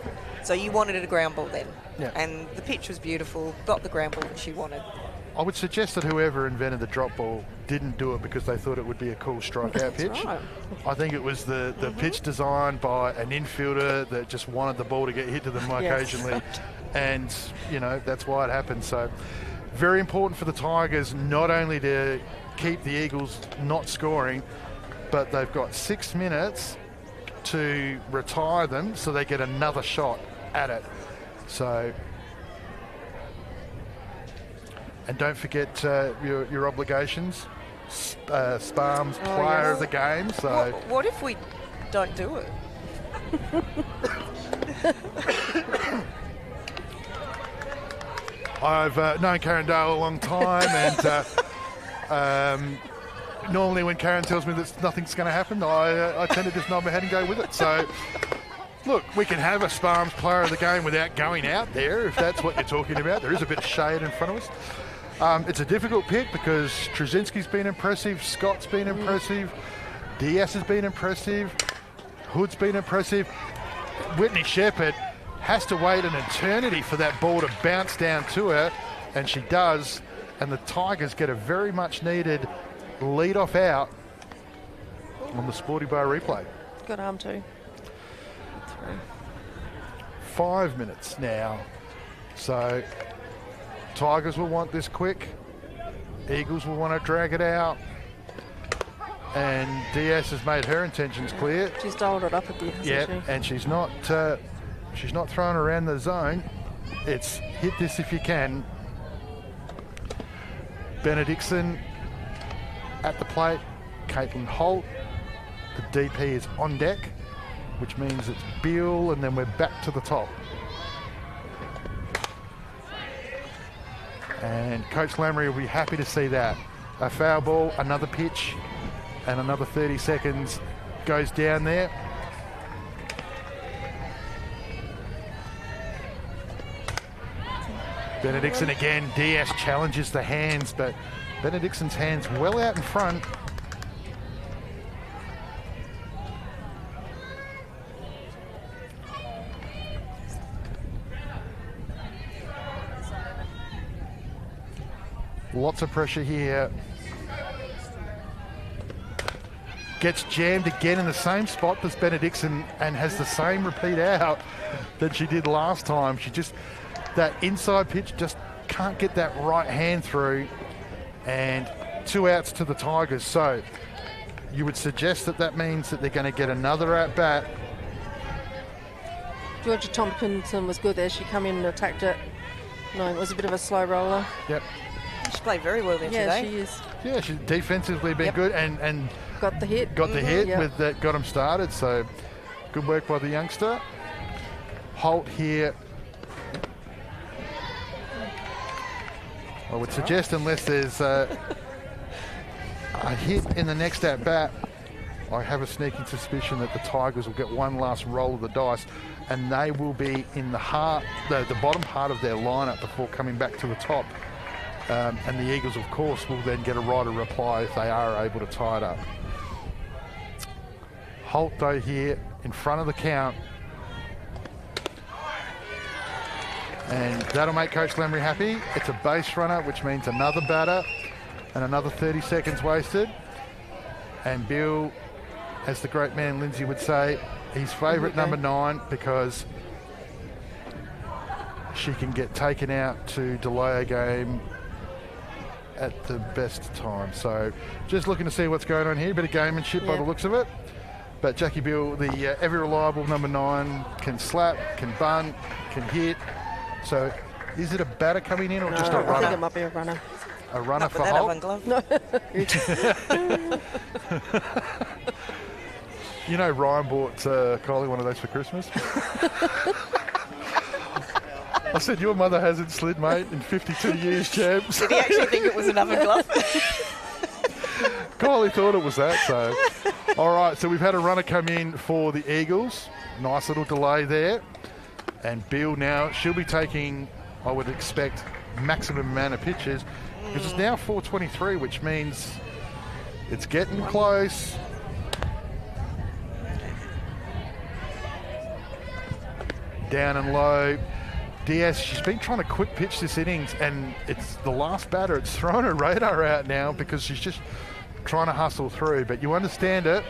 So you wanted it a ground ball then. And the pitch was beautiful, got the ground ball that she wanted. I would suggest that whoever invented the drop ball didn't do it because they thought it would be a cool strikeout pitch. Right. I think it was the pitch designed by an infielder that just wanted the ball to get hit to them occasionally. And, you know, that's why it happened. So very important for the Tigers not only to keep the Eagles not scoring, but they've got 6 minutes to retire them so they get another shot at it. So, and don't forget your obligations. Sparms player of the game. So what if we don't do it? I've known Karen Dale a long time, and normally when Karen tells me that nothing's going to happen, I tend to just nod my head and go with it. So, look, we can have a Sparms player of the game without going out there, if that's what you're talking about. There is a bit of shade in front of us. It's a difficult pick because Trzynski's been impressive, Scott's been impressive, Diaz has been impressive, Hood's been impressive. Whitney Shepherd has to wait an eternity for that ball to bounce down to her, and she does, and the Tigers get a very much needed lead-off out on the Sporty Bar replay. Good arm too. 5 minutes now, so Tigers will want this quick, Eagles will want to drag it out, and Diaz has made her intentions clear. She's dialed it up a bit, hasn't she? And she's not throwing around the zone. It's hit this if you can. Benedictson at the plate. Caitlin Holt. The DP is on deck, which means it's Beale, and then we're back to the top. And Coach Lamry will be happy to see that. A foul ball, another pitch, and another 30 seconds goes down there. Benedictson again. Diaz challenges the hands, but Benedictson's hands well out in front. Lots of pressure here. Gets jammed again in the same spot as Benedictson and has the same repeat out that she did last time. She just, that inside pitch just can't get that right hand through, and 2 outs to the Tigers. So you would suggest that that means that they're going to get another at bat. Georgia Tompkinson was good there. She come in and attacked it. No, it was a bit of a slow roller. Yep. She played very well there today. Yeah, she is. Yeah, she's defensively been good and got the hit. Got the hit with that, got him started. So good work by the youngster. Holt here. I would suggest, unless there's a hit in the next at bat, I have a sneaking suspicion that the Tigers will get one last roll of the dice, and they will be in the heart, the bottom part of their lineup before coming back to the top. And the Eagles, of course, will then get a right of reply if they are able to tie it up. Holt, though, here in front of the count. And that'll make Coach Lamry happy. It's a base runner, which means another batter and another 30 seconds wasted. And Bill, as the great man Lindsay would say, his favourite number 9, because she can get taken out to delay a game at the best time. So just looking to see what's going on here. Bit of gamemanship by the looks of it. But Jackie Bill, the ever reliable number 9, can slap, can bunt, can hit. So is it a batter coming in or just a runner? I think it might be a runner. A runner Not for with that Holt? oven glove. No. You know Ryan bought Kylie one of those for Christmas? I said, your mother hasn't slid, mate, in 52 years, champs. Did he actually think it was an oven glove? Kylie thought it was that, so. All right, so we've had a runner come in for the Eagles. Nice little delay there. And Bill now, she'll be taking, I would expect, maximum amount of pitches, because it's now 4:23, which means it's getting close. Down and low. Diaz, she's been trying to quick pitch this innings, and it's the last batter. It's thrown her radar out now because she's just trying to hustle through, but you understand it.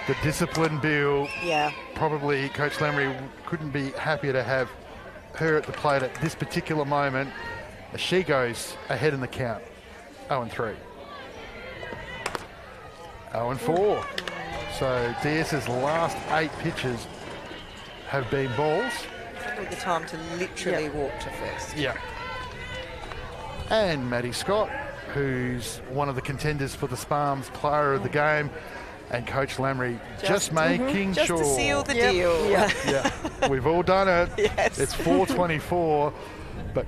The discipline, Bill. Yeah. Probably Coach Lamry couldn't be happier to have her at the plate at this particular moment as she goes ahead in the count. 0-3. 0-4. So Diaz's last 8 pitches have been balls. with the time to literally walk to first. Yeah. And Maddie Scott, who's one of the contenders for the Sparms Player of the Game, and Coach Lamry just making just sure. to seal the deal. Yeah, we've all done it. Yes. It's 4:24, but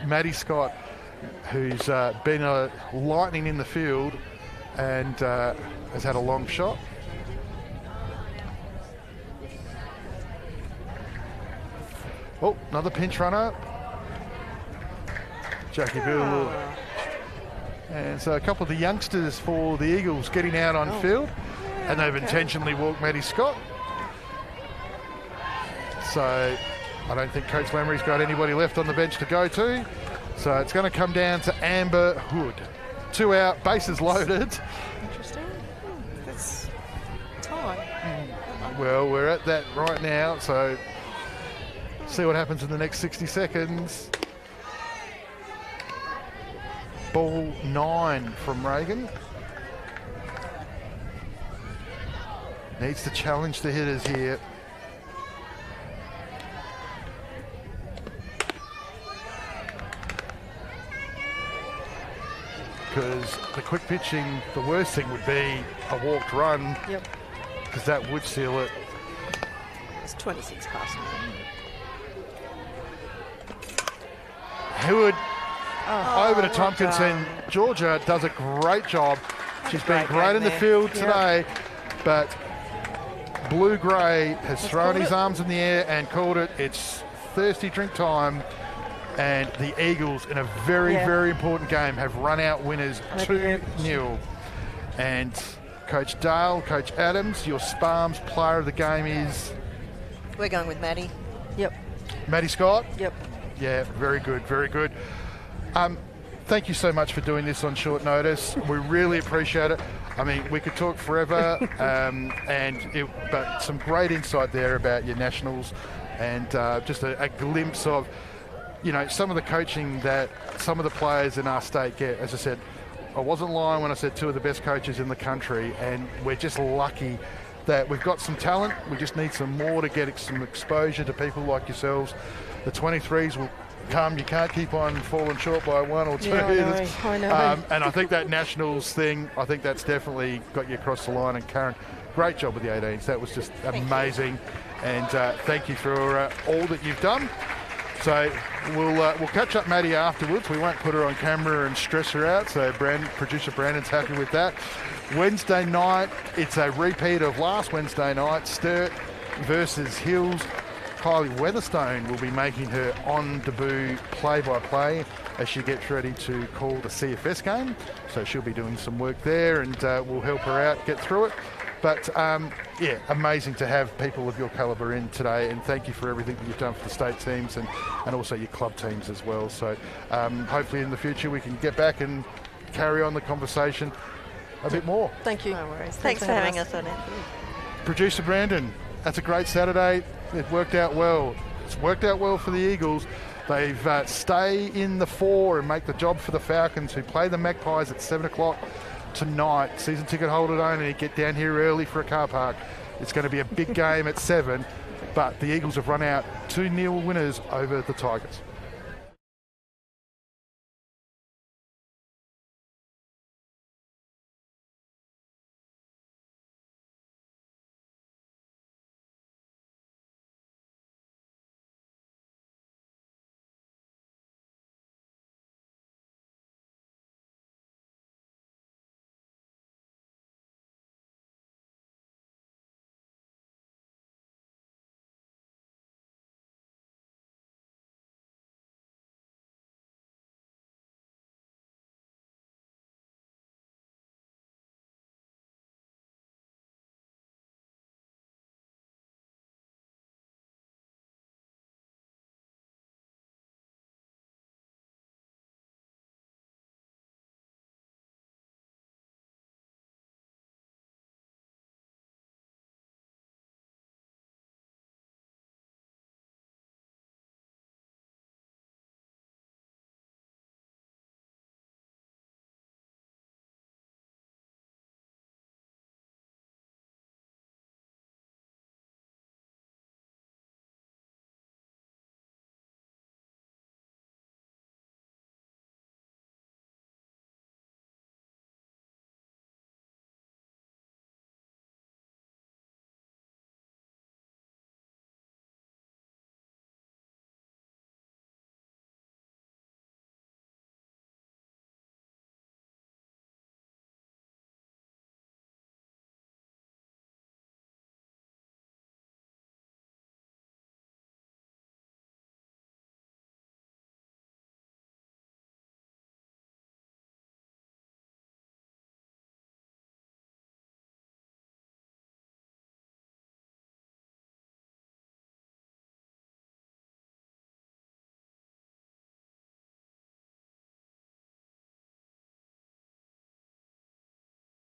Maddie Scott, who's been a lightning in the field and has had a long shot. Oh, another pinch runner. Jackie Bill. And so a couple of the youngsters for the Eagles getting out on field, and they've intentionally walked Maddie Scott. So I don't think Coach Lamry's got anybody left on the bench to go to. So it's going to come down to Amber Hood. 2 out, bases loaded. Interesting. That's time. Well, we're at that right now, so see what happens in the next 60 seconds. Ball 9 from Reagan. Needs to challenge the hitters here. Because the quick pitching, the worst thing would be a walked run. Yep. Because that would seal it. It's 26 past 9. Howard over to Tompkinson. Georgia does a great job. She's been great in the field today, but Blue Grey has thrown his arms in the air and called it. It's thirsty drink time, and the Eagles, in a very, very important game, have run out winners 2-0. And Coach Dale, Coach Adams, your Sparms Player of the Game is? We're going with Maddie. Yep. Maddie Scott? Yep. Yeah, very good, very good. Thank you so much for doing this on short notice. We really appreciate it. I mean, we could talk forever, but some great insight there about your nationals, and just a glimpse of, you know, some of the coaching that some of the players in our state get. As I said, I wasn't lying when I said 2 of the best coaches in the country, and we're just lucky that we've got some talent. We just need some more to get some exposure to people like yourselves. The 23s will come. You can't keep on falling short by 1 or 2. Yeah, I know. And I think that Nationals thing, I think that's definitely got you across the line. And Karen, great job with the 18s. That was just amazing. And thank you for all that you've done. So we'll catch up Maddie afterwards. We won't put her on camera and stress her out. So producer Brandon's happy with that. Wednesday night, it's a repeat of last Wednesday night. Sturt versus Hills. Kylie Weatherstone will be making her on-debut play-by-play as she gets ready to call the CFS game. So she'll be doing some work there, and we'll help her out get through it. But, yeah, amazing to have people of your calibre in today, and thank you for everything that you've done for the state teams and also your club teams as well. So hopefully in the future we can get back and carry on the conversation a bit more. Thank you. No worries. Thanks for having us on it. Producer Brandon, that's a great Saturday. It worked out well. It's worked out well for the Eagles. They've stay in the 4 and make the job for the Falcons, who play the Magpies at 7 o'clock tonight. Season ticket holder only. Get down here early for a car park. It's going to be a big game at 7, but the Eagles have run out 2-0 winners over the Tigers.